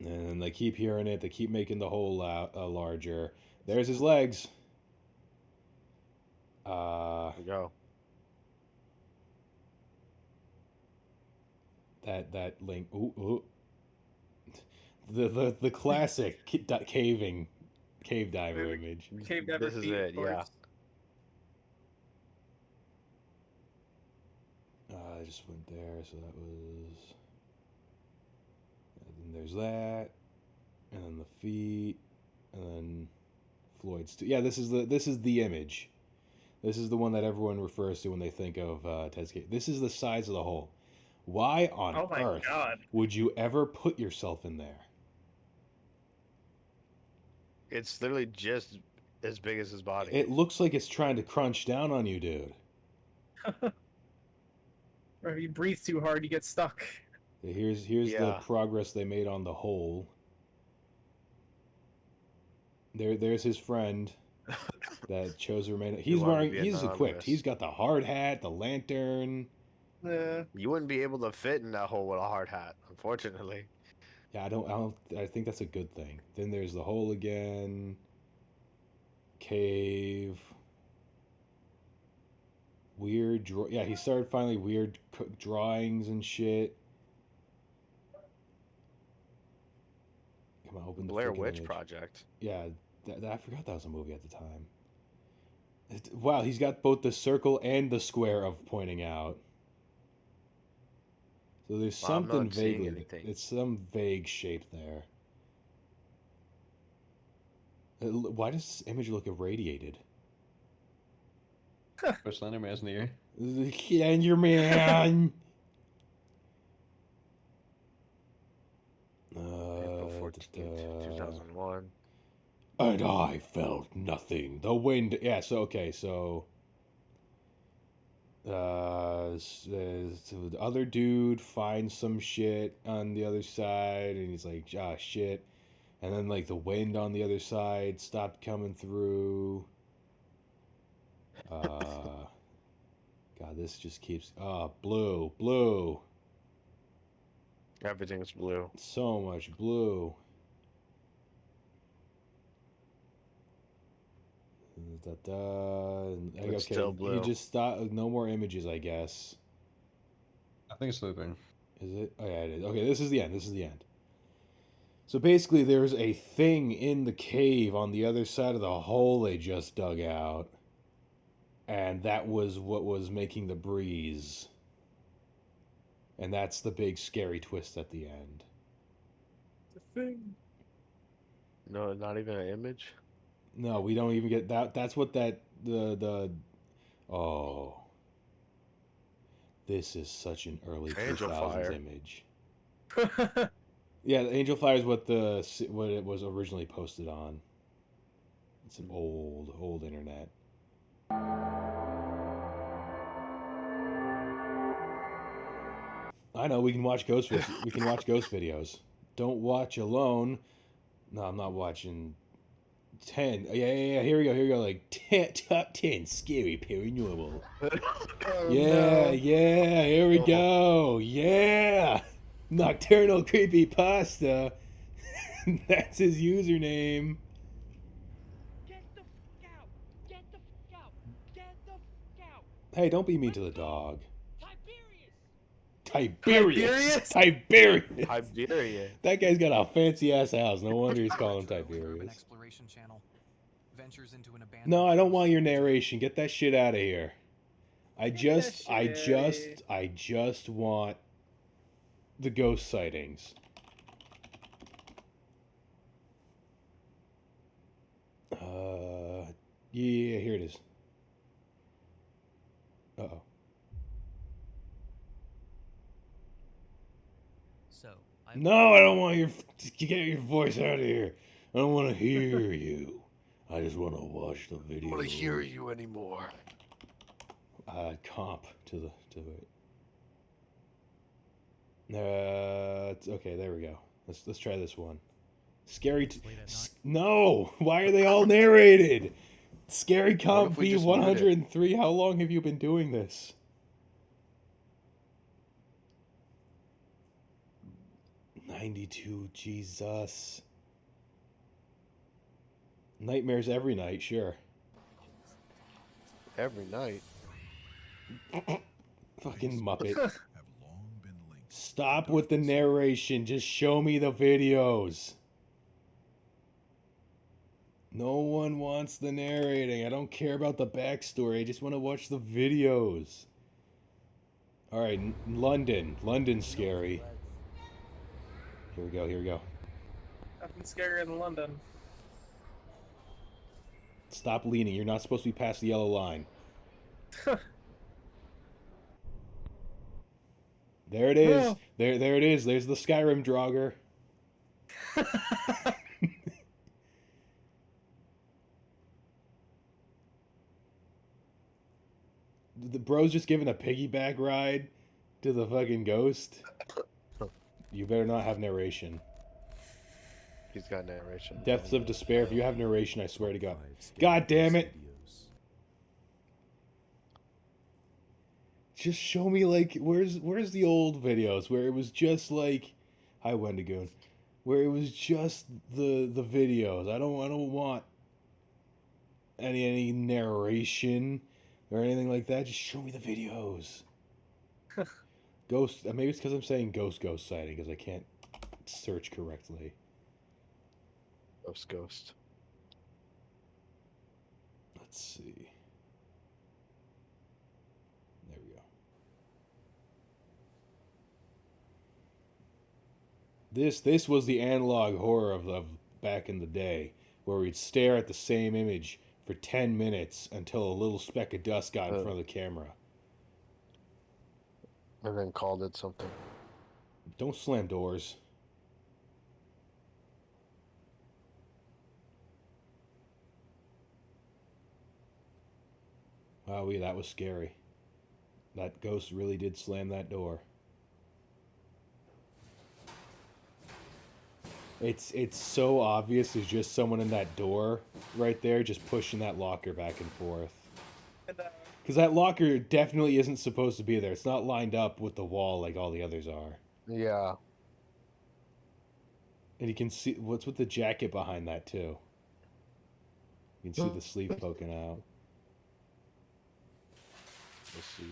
And they keep hearing it. They keep making the hole larger. There's his legs. There we go. That link. Ooh. The classic cave diver image. Cave diver This is feet, it, of course. yeah. I just went there, so that was. And then there's that, and then the feet, and then Floyd's. Yeah, this is the image. This is the one that everyone refers to when they think of Ted's cave. This is the size of the hole. Why on Oh my earth God. would you ever put yourself in there? It's literally just as big as his body. It looks like it's trying to crunch down on you, dude. Or if you breathe too hard, you get stuck. Here's the Yeah. progress they made on the hole. There's his friend that chose to remain. He's wanted to wearing. be He's equipped. anonymous. He's got the hard hat, the lantern. You wouldn't be able to fit in that hole with a hard hat, unfortunately. Yeah, I think that's a good thing. Then there's the hole again. Cave. Weird yeah, he started finally weird drawings and shit. Come on, open the Blair freaking Witch image. Project. Yeah, I forgot that was a movie at the time. Wow, he's got both the circle and the square of pointing out. So there's Well, I'm something not seeing vaguely. anything. It's some vague shape there. Why does this image look irradiated? Put Slenderman's in the air. Slenderman. April 14th, 2001. And I felt nothing. The wind. Yeah. So okay. So. So the other dude finds some shit on the other side, and he's like, ah, shit. And then like the wind on the other side stopped coming through. God, this just keeps. Blue, blue. Everything's blue. So much blue. Okay, still blue. he just stopped. No more images, I guess. I think it's looping. Is it? Oh yeah, it is. Okay, this is the end. This is the end. So basically, there's a thing in the cave on the other side of the hole they just dug out, and that was what was making the breeze. And that's the big scary twist at the end. The thing. No, not even an image. No, we don't even get that. That's what the. Oh. This is such an early Angel 2000s Fire. image. Yeah, the Angel Fire is what it was originally posted on. It's an old internet. I know we can watch ghost videos. Don't watch alone. No, I'm not watching 10. Yeah. Here we go. Like top 10 scary paranormal. Yeah. Here we go. Yeah. Nocturnal creepy pasta. That's his username. Get the fuck out! Get the fuck out! Get the fuck out! Hey, don't be mean to the dog. Tiberius? Tiberius. That guy's got a fancy ass house. No wonder he's calling him Tiberius. Exploration channel ventures into an abandoned No, I don't want your narration. Get that shit out of here. I just want the ghost sightings. Yeah, here it is. Uh-oh. So No, I don't want get your voice out of here. I don't want to hear you. I just want to watch the video. I don't want to hear you anymore. Comp to it. Okay, there we go. Let's try this one. Scary. No, why are they all narrated? Scary Comp V103. How long have you been doing this? '92. Jesus. Nightmares every night, sure. Every night. Fucking Muppet. Stop with the narration. Just show me the videos. No one wants the narrating. I don't care about the backstory. I just want to watch the videos. Alright, London. London's scary. Here we go. Nothing scarier than London. Stop leaning. You're not supposed to be past the yellow line. There it is. No. There it is. There's the Skyrim Draugr. The bro's just giving a piggyback ride to the fucking ghost. You better not have narration. He's got narration. Depths of Despair. If you have narration, I swear to God. God damn it. Just show me, like, where's the old videos where it was just like, hi Wendigoon, where it was just the videos. I don't want any narration. or anything like that, just show me the videos. Ghost. Maybe it's because I'm saying ghost sighting because I can't search correctly. Ghost. Let's see. There we go. This was the analog horror of back in the day, where we'd stare at the same image for 10 minutes until a little speck of dust got in front of the camera. And then called it something. Don't slam doors. Wow, that was scary. That ghost really did slam that door. It's so obvious there's just someone in that door right there just pushing that locker back and forth. Because that locker definitely isn't supposed to be there. It's not lined up with the wall like all the others are. Yeah. And you can see what's with the jacket behind that too. You can see the sleeve poking out. Let's see.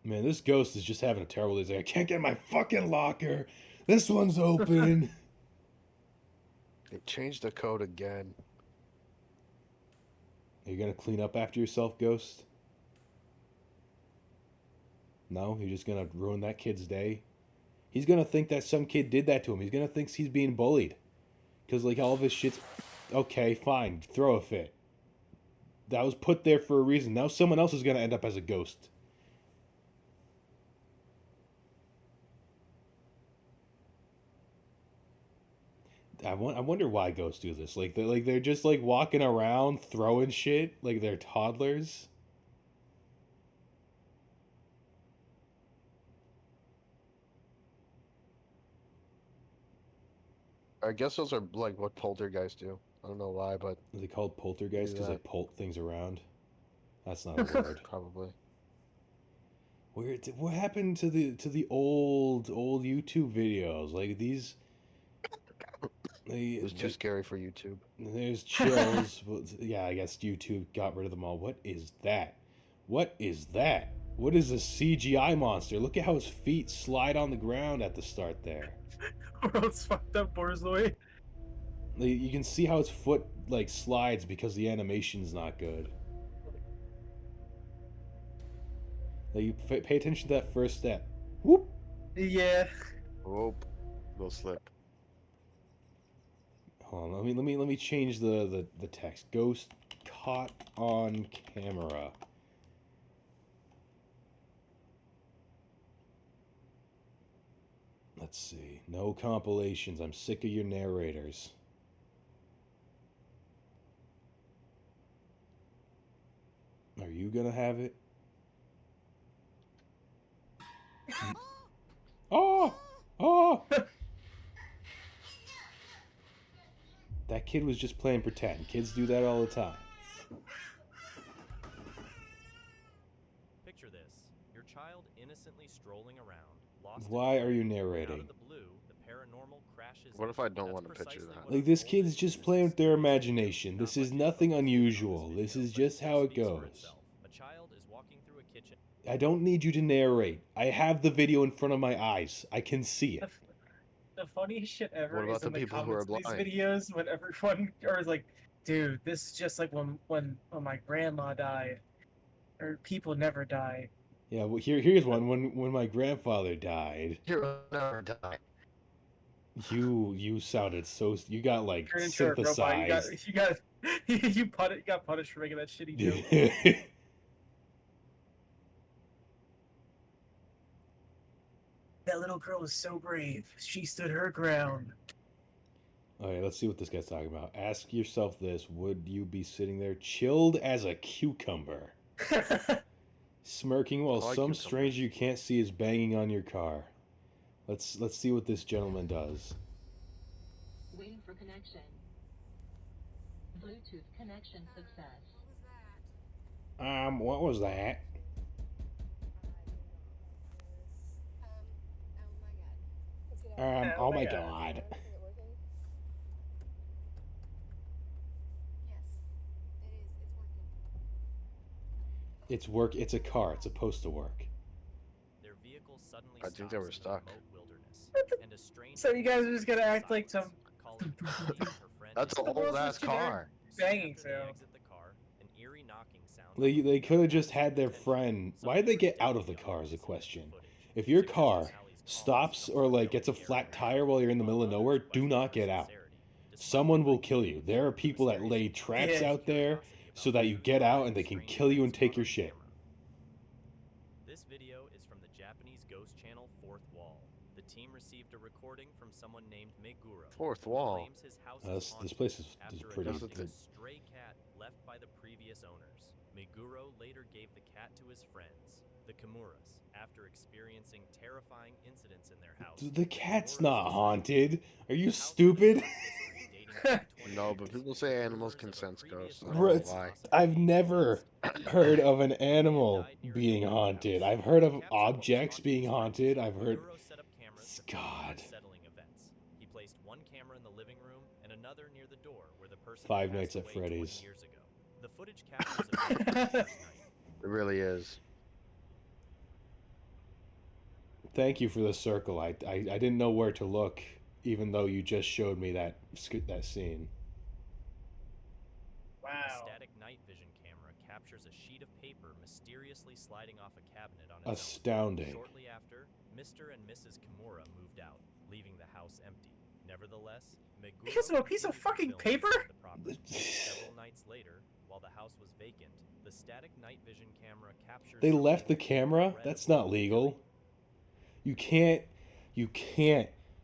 Man, this ghost is just having a terrible day. He's like, I can't get my fucking locker. This one's open. They changed the code again. Are you gonna clean up after yourself, Ghost? No? You're just gonna ruin that kid's day? He's gonna think that some kid did that to him. He's gonna think he's being bullied. Because, like, all of his shit's... Okay, fine. Throw a fit. That was put there for a reason. Now someone else is gonna end up as a ghost. I wonder why ghosts do this. Like they're just like walking around throwing shit like they're toddlers. I guess those are like what poltergeists do. I don't know why, but Are they called poltergeists because they polt things around? That's not a word. Probably. What happened to the old YouTube videos? Like these. It was too scary for YouTube. There's chills. Yeah, I guess YouTube got rid of them all. What is that? What is that? What is a CGI monster? Look at how his feet slide on the ground at the start there. World's fucked up Boisvert. You can see how his foot like slides because the animation's not good. Like you pay attention to that first step. Whoop. Yeah. Whoop. Little slip. Hold on, let me change the text. Ghost caught on camera. Let's see. No compilations. I'm sick of your narrators. Are you gonna have it? Oh! Oh! That kid was just playing pretend. Kids do that all the time. Picture this. Your child innocently strolling around, lost. Why are you narrating? Out of the blue, the paranormal crashes. What if I don't want to picture that? Like, this kid's just playing with their imagination. This is nothing unusual. This is just how it goes. A child is walking through a kitchen. I don't need you to narrate. I have the video in front of my eyes. I can see it. The funniest shit ever What about is in the the people who are comments of blind? these videos when everyone is like, dude, this is just like when my grandma died. Or people never die. Yeah, well, here's one. When my grandfather died, You'll never die. you sounded so... You got, like, Turn into a robot. synthesized. You got punished for making that shitty joke. That little girl was so brave. She stood her ground. Okay, let's see what this guy's talking about. Ask yourself this. Would you be sitting there chilled as a cucumber? Smirking while some stranger you can't see is banging on your car. Let's see what this gentleman does. Waiting for connection. Bluetooth connection success. What was that? Oh my god. It's work. It's a car. It's supposed to work. Their vehicle suddenly I think they were stops in the stuck. remote wilderness, and a strange So you guys are voice just gonna breaks act like some. calling her friend. That's an The world's old ass just gonna car. banging Soon after they sound. exit the car, an eerie knocking sound They could have just had their friend. Why did they get out of the car is a question. If your car stops or like gets a flat tire while you're in the middle of nowhere, do not get out. Someone will kill you. There are people that lay traps out there so that you get out and they can kill you and take your shit. This video is from the Japanese ghost channel Fourth Wall. The team received a recording from someone named Meguro. Fourth Wall. Claims his house is This place is after pretty. adopting a stray cat left by the previous owners. Meguro later gave the cat to his friends, the Kimuras, after experiencing terrifying incidents in their house. The cat's not haunted. Are you stupid? No, but people say animals can sense ghosts. I don't Bro, know why. I've never heard of an animal being haunted. I've heard of objects being haunted. I've heard. God. He placed one camera in the living room and another near the door where the person Five Nights at Freddy's. years ago. The footage captures a video of the first night. It really is. Thank you for the circle. I didn't know where to look, even though you just showed me that scene. Wow. A static night vision camera captures a sheet of paper mysteriously sliding off a cabinet on its Astounding. own. Shortly after, Mr. and Mrs. Kimura moved out, leaving the house empty. Nevertheless, Because of a piece of fucking paper? Several nights later, while the house was vacant, the static night vision camera captures. They left the camera? That's not legal. You can't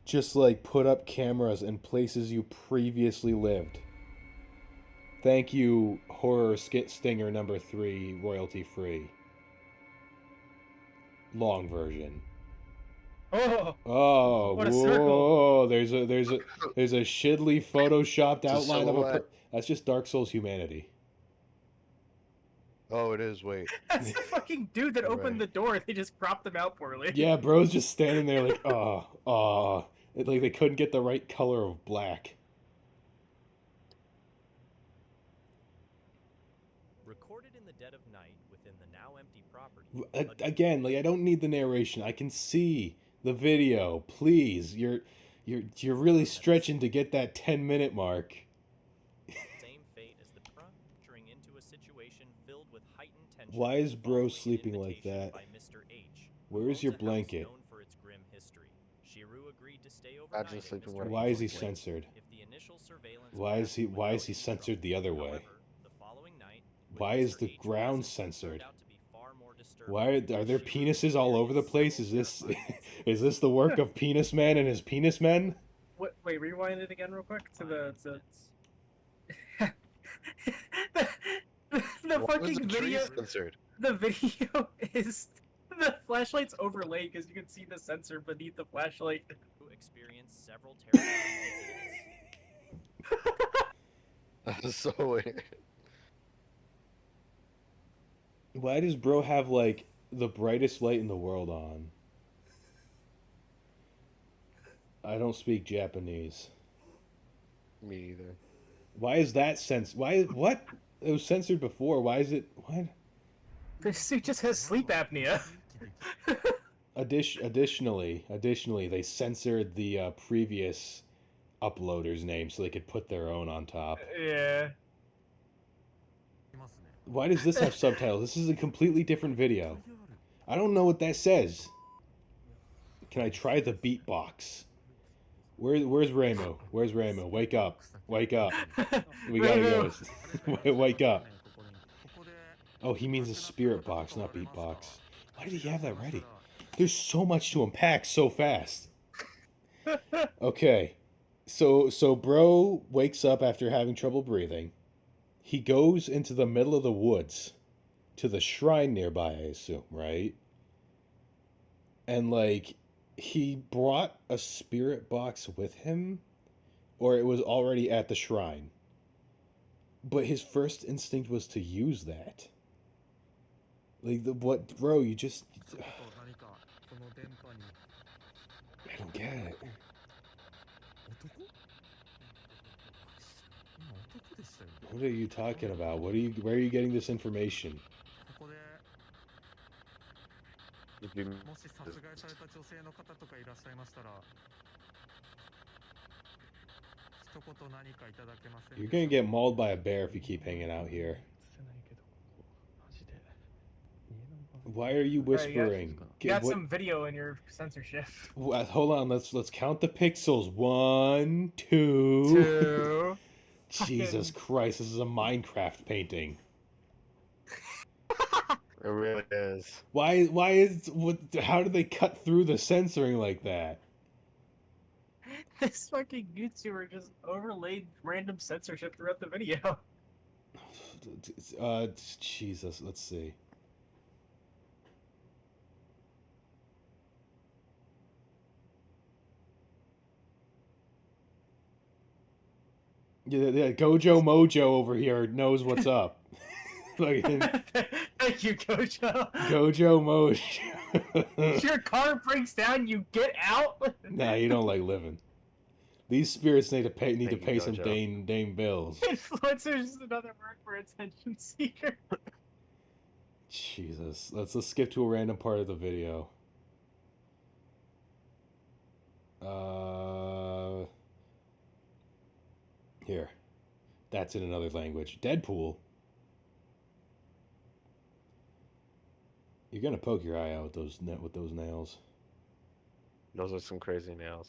just like put up cameras in places you previously lived. Thank you, Horror Skit Stinger number 3, royalty free. Long version. Oh, what a circle. Whoa! There's a shiddly photoshopped outline of a. That's just Dark Souls humanity. Oh, it is. Wait. That's the fucking dude that opened the door. They just cropped them out poorly. Yeah, bro's just standing there like, like they couldn't get the right color of black. Recorded in the dead of night within the now empty property. Again, like I don't need the narration. I can see the video. Please, you're really stretching to get that 10-minute mark. Same fate as the entering into a situation filled with heightened tension. Why is bro sleeping like that? Where is your blanket? Known for its grim history. Shiru agreed to stay overnight. Why is he censored? Why is he censored the other way? Why is the ground censored? Why are there penises all over the place? Is this the work of Penis Man and his penis men? What, wait, rewind it again real quick to the fucking video. The video is the flashlight's overlaid because you can see the sensor beneath the flashlight. Experienced several terrifying That's so weird. Why does bro have like the brightest light in the world on? I don't speak Japanese. Me either. Why is that what? It was censored before. Why is it what? This suit just has sleep apnea. Additionally, they censored the previous uploader's name so they could put their own on top. Yeah. Why does this have subtitles? This is a completely different video. I don't know what that says. Can I try the beatbox? Where's Ramu? Where's Ramu? Wake up. Wake up. We gotta go. Wake up. Oh, he means a spirit box, not beatbox. Why did he have that ready? There's so much to unpack so fast. Okay. So bro wakes up after having trouble breathing. He goes into the middle of the woods to the shrine nearby, I assume, right? And like he brought a spirit box with him, or it was already at the shrine. But his first instinct was to use that. Like what, bro? You just I don't get it. What are you talking about? Where are you getting this information? be. もし殺害された女性の方とかいらっしゃいましたら、一言何かいただけません You're でしょ gonna get mauled by a bear if you keep hanging out here. Why are you whispering? You got some video in your censorship. Hold on, let's count the pixels. 1, 2. Jesus Christ, this is a Minecraft painting. It really is. How do they cut through the censoring like that? This fucking YouTuber just overlaid random censorship throughout the video. Jesus, let's see. Yeah, Gojo Mojo over here knows what's up. Thank you, Gojo. Gojo Mojo. Your car breaks down, you get out? Nah, you don't like living. These spirits need to pay some Gojo. dame bills. Influencer is another word for attention seeker. Jesus, let's skip to a random part of the video. Here, that's in another language. Deadpool. You're gonna poke your eye out with those nails. Those are some crazy nails.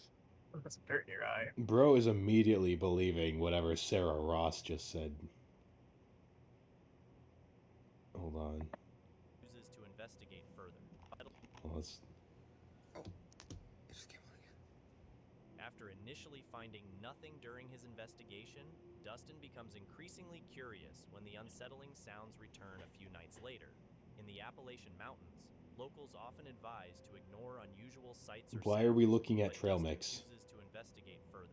That's dirt in your eye. Bro is immediately believing whatever Sarah Ross just said. Hold on. Chooses to investigate further. Well, let's... After initially finding nothing during his investigation, Dustin becomes increasingly curious when the unsettling sounds return a few nights later. In the Appalachian Mountains, locals often advise to ignore unusual sights or Why are we sounds, looking at but trail Dustin mix? chooses to investigate further.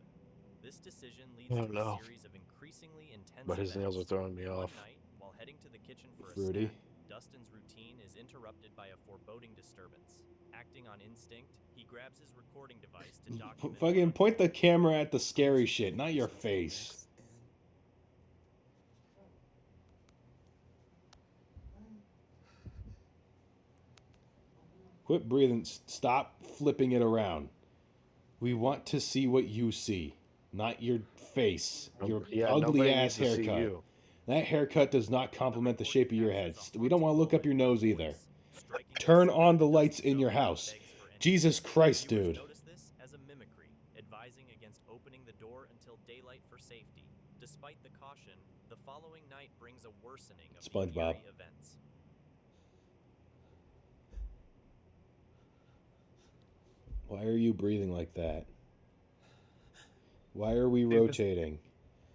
This decision leads I to don't know. a series of increasingly intense But his nails are events. throwing me off. One night, while heading to the kitchen for Fruity. a snack, Dustin's routine is interrupted by a foreboding disturbance. Acting on instinct, he grabs his recording device to document. Fucking point the camera at the scary shit, not your face. Quit breathing. Stop flipping it around. We want to see what you see, not your face. Your ugly ass haircut. That haircut does not complement the shape of your head. We don't want to look up your nose either. Turn on the lights in your house. Jesus Christ, dude. Notice this as a mimicry, advising against opening the door until daylight for safety. Despite the caution, the following night brings a worsening of the eerie events. Why are you breathing like that? Why are we rotating?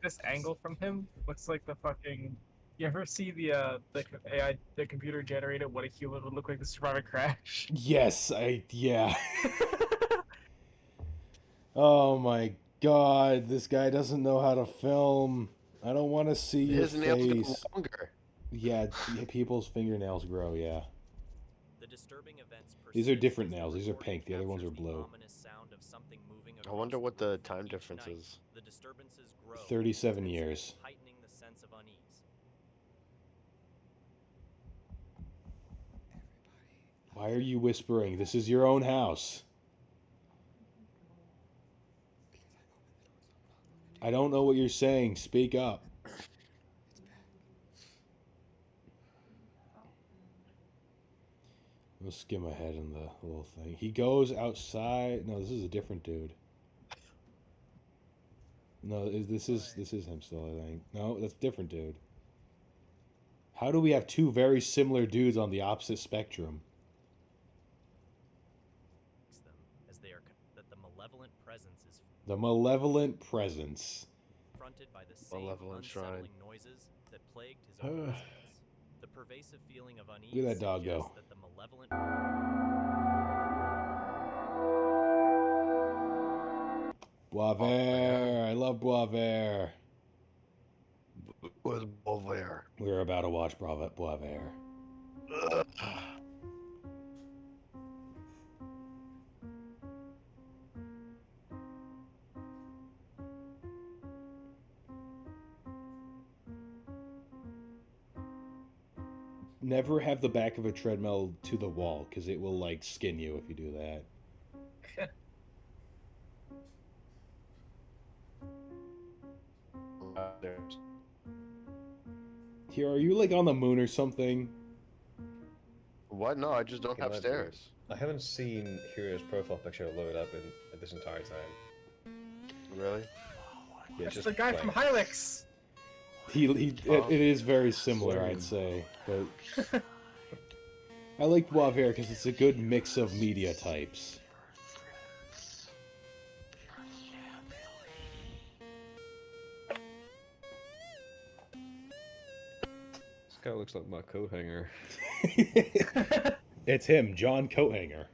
This angle from him looks like the fucking. You ever see the AI, the computer generated what a human would look like to survive a crash? Yes, yeah. Oh my god, this guy doesn't know how to film. I don't want to see your face. Nails go longer. Yeah, people's fingernails grow, yeah. The disturbing events These are different nails. These are pink. The other ones are blue. I wonder what the time difference is. The disturbances grow, 37 years. heightening the sense of unease. Why are you whispering? This is your own house. I don't know what you're saying. Speak up. We'll skim ahead in the little thing. He goes outside. No, this is a different dude. No, this is him still, I think. No, that's a different dude. How do we have two very similar dudes on the opposite spectrum? As they are that the malevolent presence is The malevolent presence. confronted by the same unsettling noises that plagued his own residence. The pervasive feeling of unease Look at that dog go. that the malevolent Boisvert. I love Boisvert. Where's Boisvert? We're about to watch Boisvert. never have the back of a treadmill to the wall, because it will, like, skin you if you do that. Here, are you, like, on the moon or something? What? No, I just don't have stairs. I haven't seen Hero's profile picture load up in this entire time. Really? Yeah, That's just the guy blank. from Hilux. It is very similar, I'd say, but I like Boisvert because it's a good mix of media types. This guy looks like my coat hanger. It's him, John Coathanger.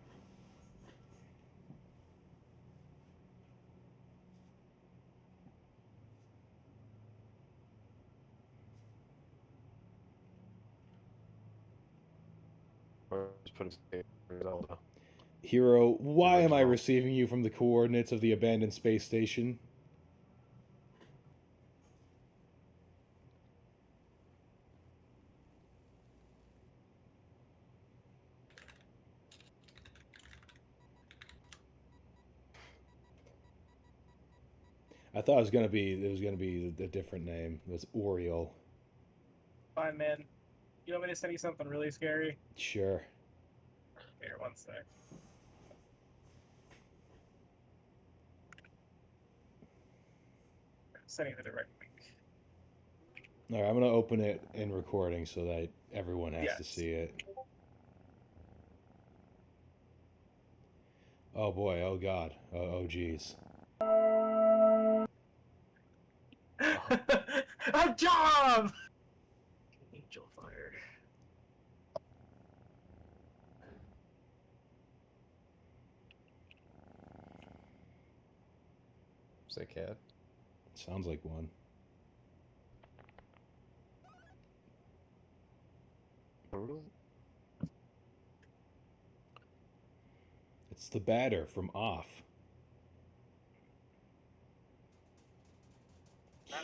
Hero, why am I receiving you from the coordinates of the abandoned space station? I thought it was gonna be a different name. It was Oriole. Fine, man. You want me to send you something really scary? Sure. Here, one sec. Sending the direct link. All right, I'm gonna open it in recording so that everyone has to see it. Oh boy! Oh god! Oh geez! A job! Angel fire. Is that a cat? Sounds like one. It's the batter from Off.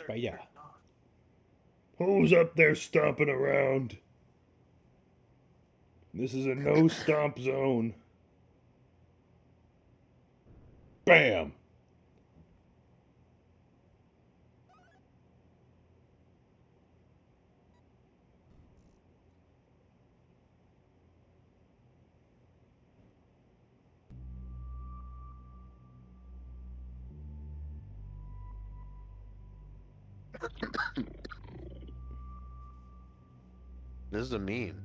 But yeah. Who's up there stomping around? This is a no stomp zone. Bam! This is a meme.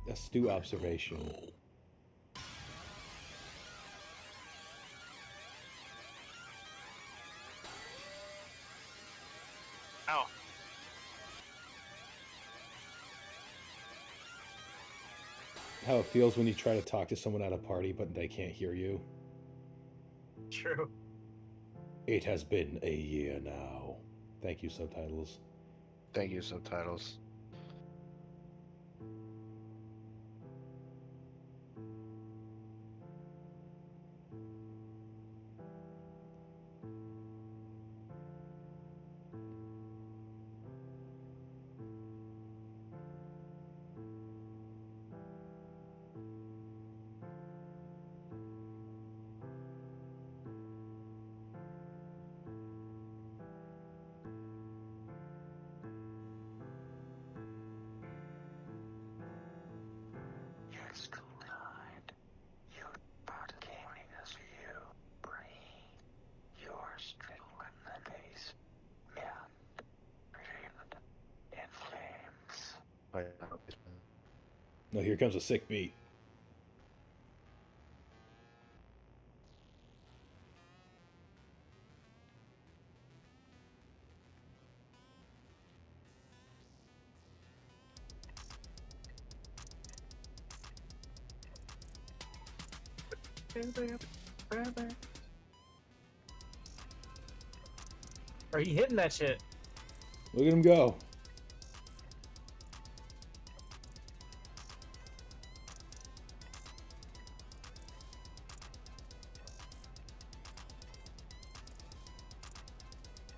Astute observation. Ow. How it feels when you try to talk to someone at a party but they can't hear you. True. It has been a year now. Thank you, subtitles. Thank you, subtitles. No, here comes a sick beat. Are you hitting that shit? Look at him go.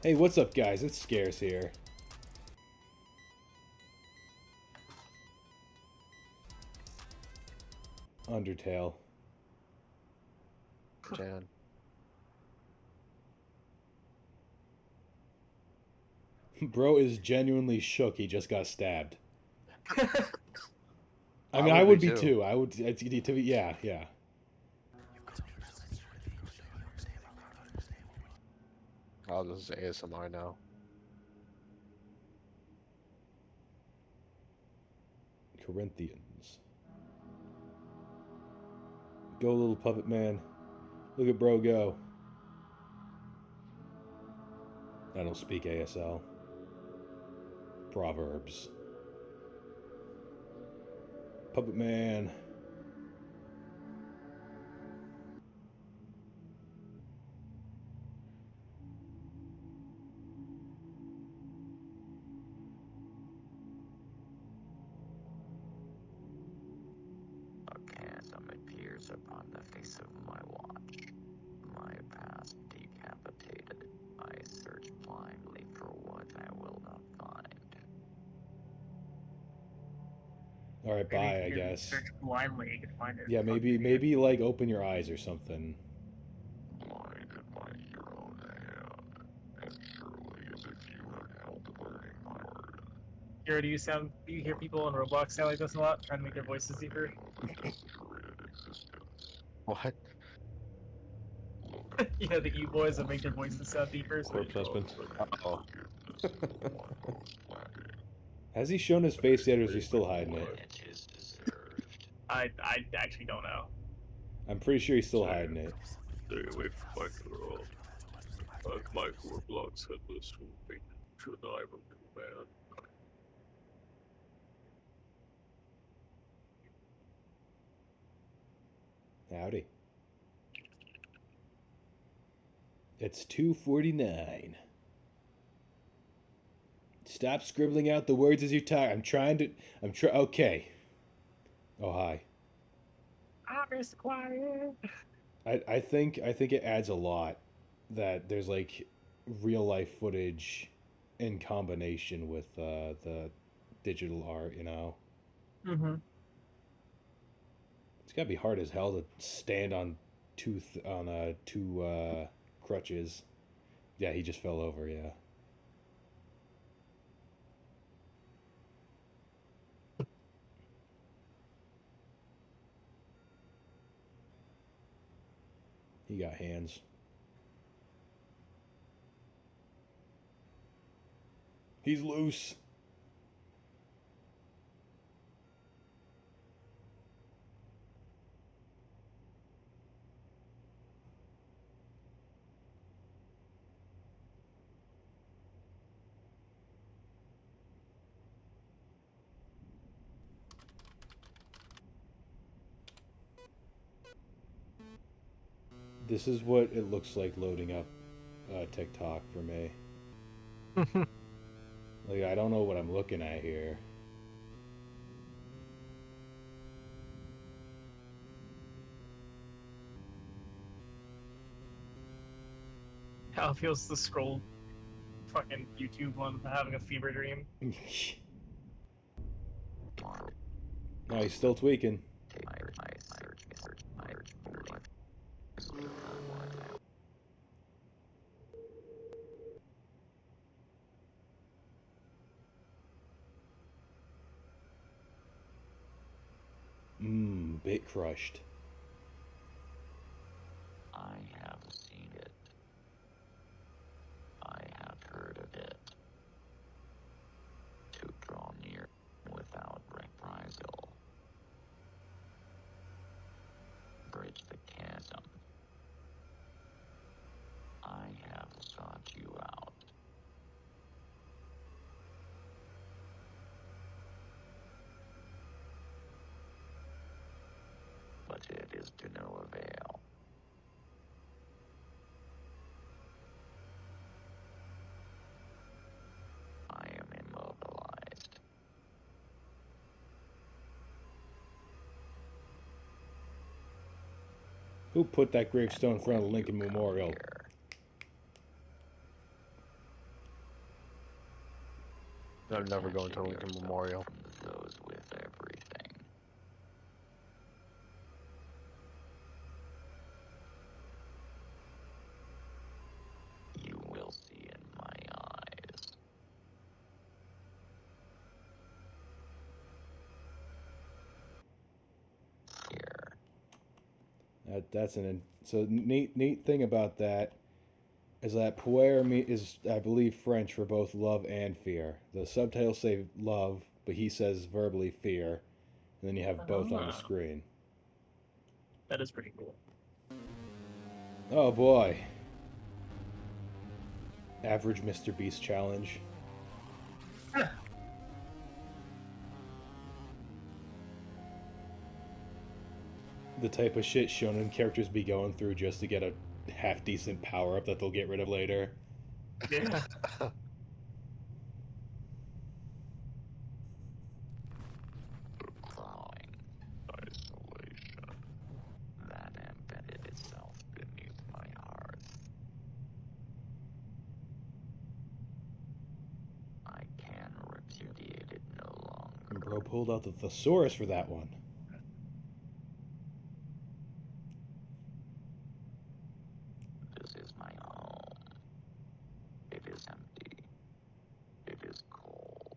Hey, what's up, guys? It's Scarce here. Undertale. Jan. Bro is genuinely shook. He just got stabbed. I mean, I I would would be be too. too. I would. Yeah, yeah. Oh, this is ASMR now. Corinthians. Go, little puppet man. Look at bro go. I don't speak ASL. Proverbs. Puppet man. A chasm appears upon the face of my watch. My past decapitated. I search blindly for what I will not find. All right, Maybe bye. if I you can guess. search blindly, you can find it. Yeah, maybe like open your eyes or something. Blind in my hero hand, as surely as if you had held the burning heart. Here, do you hear people in Roblox sound like this a lot, trying to make their voices deeper? What? You know, the E-boys that make their voices sound deeper. So Corpse husband. Oh. Has he shown his face yet, or is he still hiding it? I actually don't know. I'm pretty sure he's still hiding it. Stay away from my girl. Like my Roblox headless swooping should I will command. Howdy. It's 2:49. Stop scribbling out the words as you talk. Okay. Oh, hi. I'm Mr. Quiet. I think it adds a lot that there's like real life footage in combination with the digital art, you know. Mm-hmm. It's gotta be hard as hell to stand on two crutches. Yeah, he just fell over. Yeah. He got hands. He's loose. This is what it looks like loading up TikTok for me. Like, I don't know what I'm looking at here. How it feels to scroll fucking YouTube on having a fever dream. No, he's still tweaking. Bit crushed. I have seen it. I have heard of it. To draw near without reprisal. Bridge the chasm. I have sought you out. But it is to no avail. I am immobilized. Who put that gravestone in front of the Lincoln Memorial? I'm never going to Lincoln Memorial. Those with everything. So neat thing about that is that puer is, I believe, French for both love and fear. The subtitles say love, but he says verbally fear, and then you have both on the screen. That is pretty cool. Oh boy. Average Mr. Beast challenge. The type of shit shonen characters be going through just to get a half decent power up that they'll get rid of later. Yeah. Clawing. Isolation. That embedded itself beneath my hearth. I can repudiate it no longer. And bro pulled out the thesaurus for that one. This is my home. It is empty. It is cold.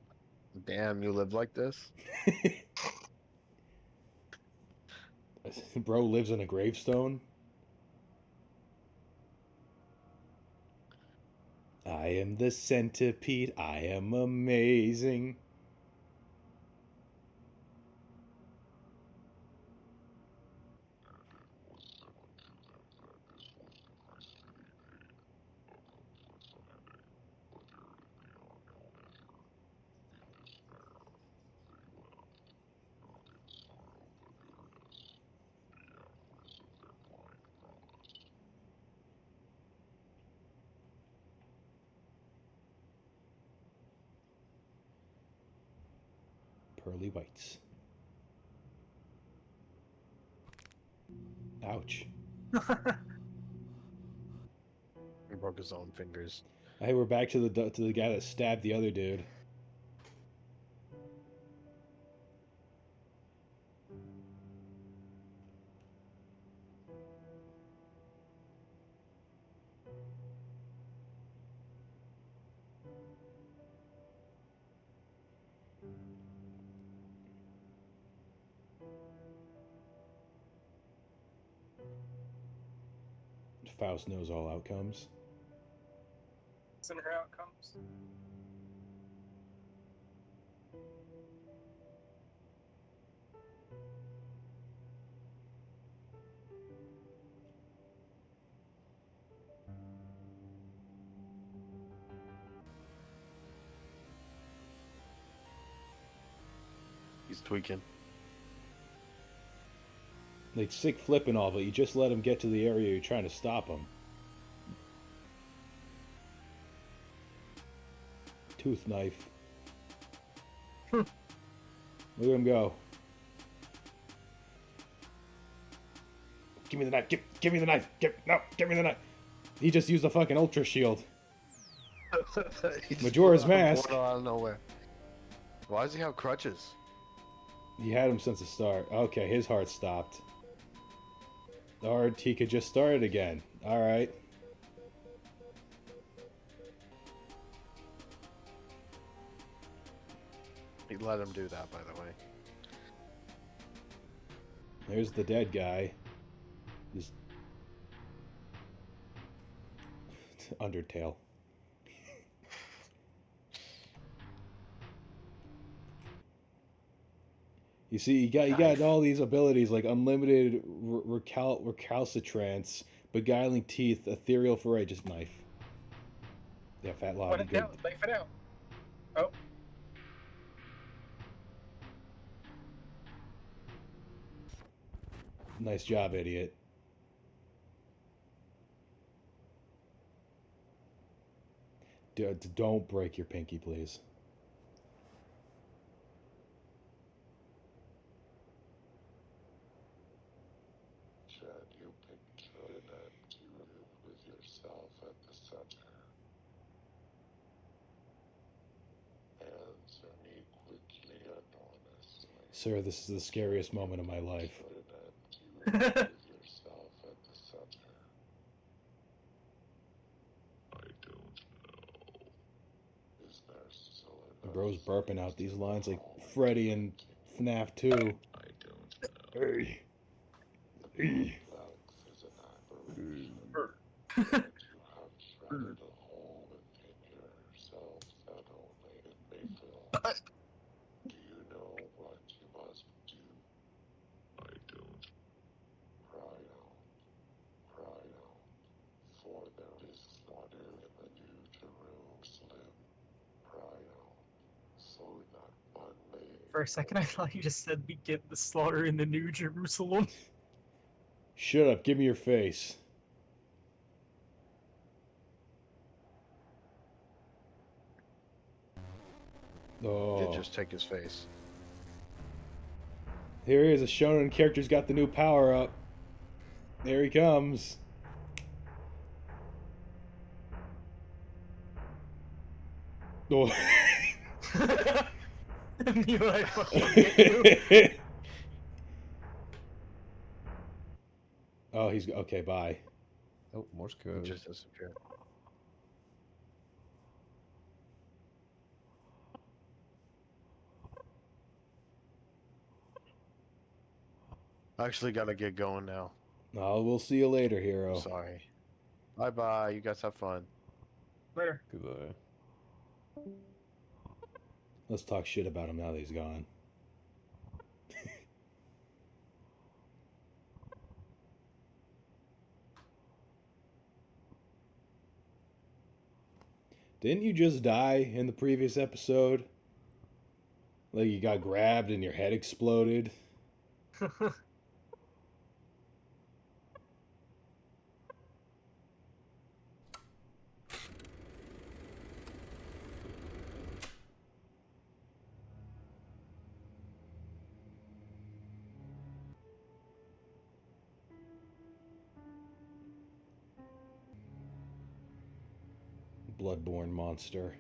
Damn, you live like this? Bro lives in a gravestone. I am the centipede. I am amazing. Pearly whites. Ouch. He broke his own fingers. Hey, we're back to the guy that stabbed the other dude. Faust knows all outcomes. Isn't her outcomes? He's tweaking. Like sick flip and all, but you just let him get to the area you're trying to stop him. Tooth knife. Look at him go. Give me the knife. Give me the knife. Give me the knife. He just used the fucking ultra shield. Majora's Mask. Out of nowhere. Why does he have crutches? He had him since the start. Okay, his heart stopped. Or he could just start it again. Alright. He let him do that, by the way. There's the dead guy. Just Undertale. You see, you got all these abilities like unlimited recalcitrance, beguiling teeth, ethereal foray, just knife. Yeah, fat log. Put it down, knife it out. Oh. Nice job, idiot. Don't break your pinky, please. You picture that you live with yourself at the center. Answer me quickly and honestly. Sir, this is the scariest moment of my life. You live with yourself at the center. I don't know. Is there still enough Bro's burping out these lines like Freddy and FNAF 2. I don't know. Hey. Hey. that Do you know what you must do? I don't. Cry out. Cry out. For there is slaughter in the New Jerusalem. Cry out. So that one may... For a second, I thought you just said begin the slaughter in the New Jerusalem. Shut up. Give me your face. Oh. Did just take his face. Here he is. A shonen character's got the new power up. There he comes. Oh. Knew I fucking hit you. Oh, he's okay. Bye. Oh, Morse code. He just disappeared. I actually gotta get going now. Oh, we'll see you later, hero. Sorry. Bye bye. You guys have fun. Later. Goodbye. Let's talk shit about him now that he's gone. Didn't you just die in the previous episode? Like you got grabbed and your head exploded? Bloodborne monster.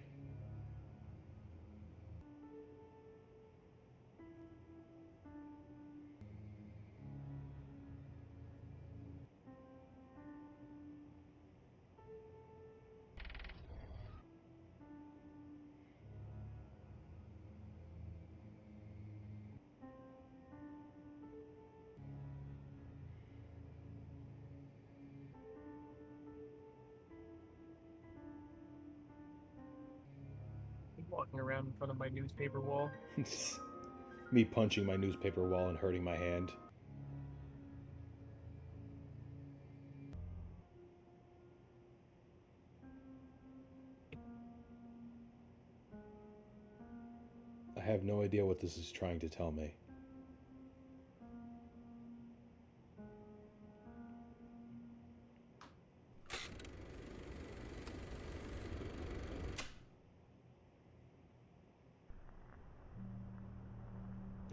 Walking around in front of my newspaper wall. Me punching my newspaper wall and hurting my hand. I have no idea what this is trying to tell me.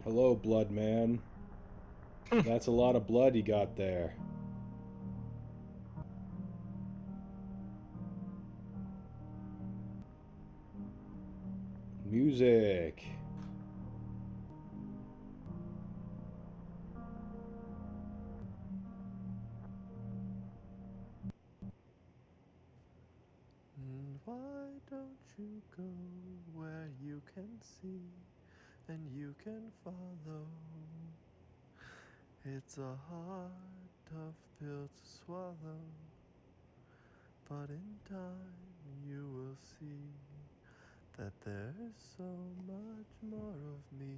Hello, blood man. That's a lot of blood you got there. Music. Why don't you go where you can see and you can follow? It's a hard, tough pill to swallow, but in time you will see that there's so much more of me.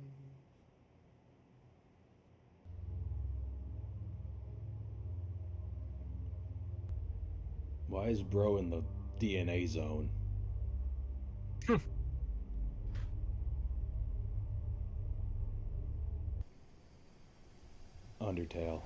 Why is bro in the DNA zone? Undertale.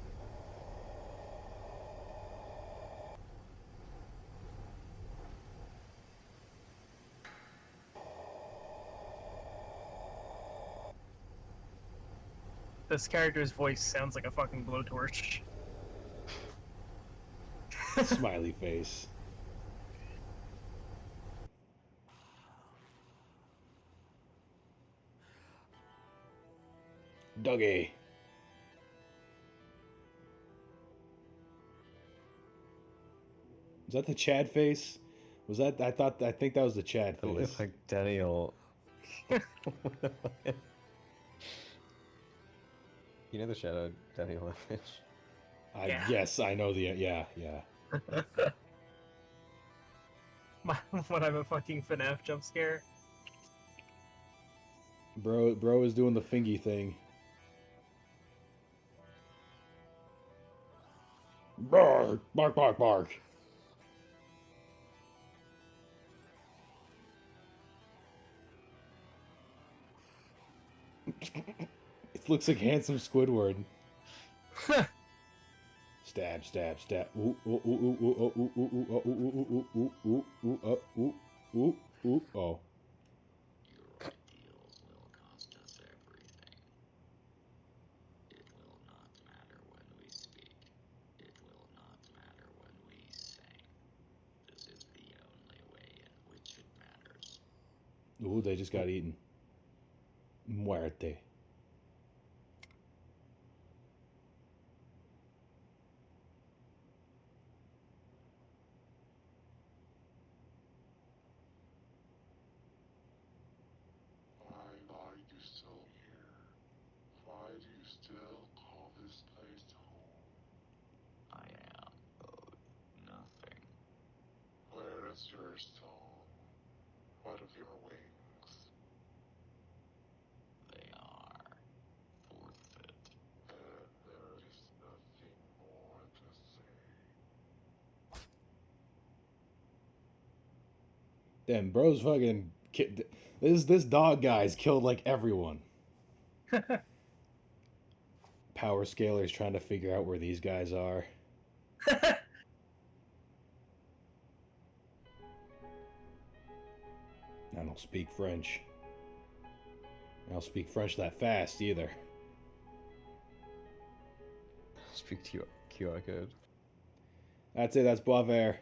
This character's voice sounds like a fucking blowtorch. Smiley face. Dougie. Is that the Chad face? Was that? I think that was the Chad It looks face. like Daniel. You know the shadow Daniel image? Yes, I know the. Yeah. when I'm a fucking FNAF jump scare. Bro is doing the fingy thing. Bark, bark, bark, bark. It looks like handsome Squidward. Stab, stab, stab. Ooh, ooh, ooh, ooh, ooh, ooh, ooh, ooh, ooh, ooh, ooh, ooh, ooh, ooh, ooh, ooh, oh. Your ideals will cost us everything. It will not matter when we speak. It will not matter when we sing. This is the only way in which it matters. Ooh, they just got eaten. Muerte. Why are you still here? Why do you still call this place home? I am owed nothing. Where is your song? What of your wings? They are forfeit. And there is nothing more to say. Damn, bro's fucking. This dog guy's killed like everyone. Power scaler's trying to figure out where these guys are. I don't speak French. I don't speak French that fast either. Speak to QR code. That's it. That's Boisvert.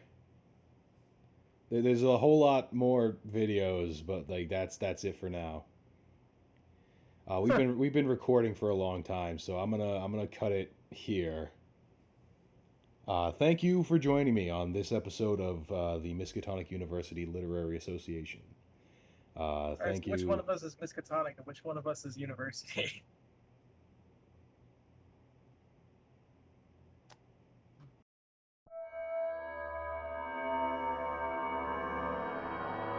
There's a whole lot more videos, but like that's it for now. We've been recording for a long time, so I'm gonna cut it here. Thank you for joining me on this episode of the Miskatonic University Literary Association. Thank you. Which one of us is Miskatonic and which one of us is University?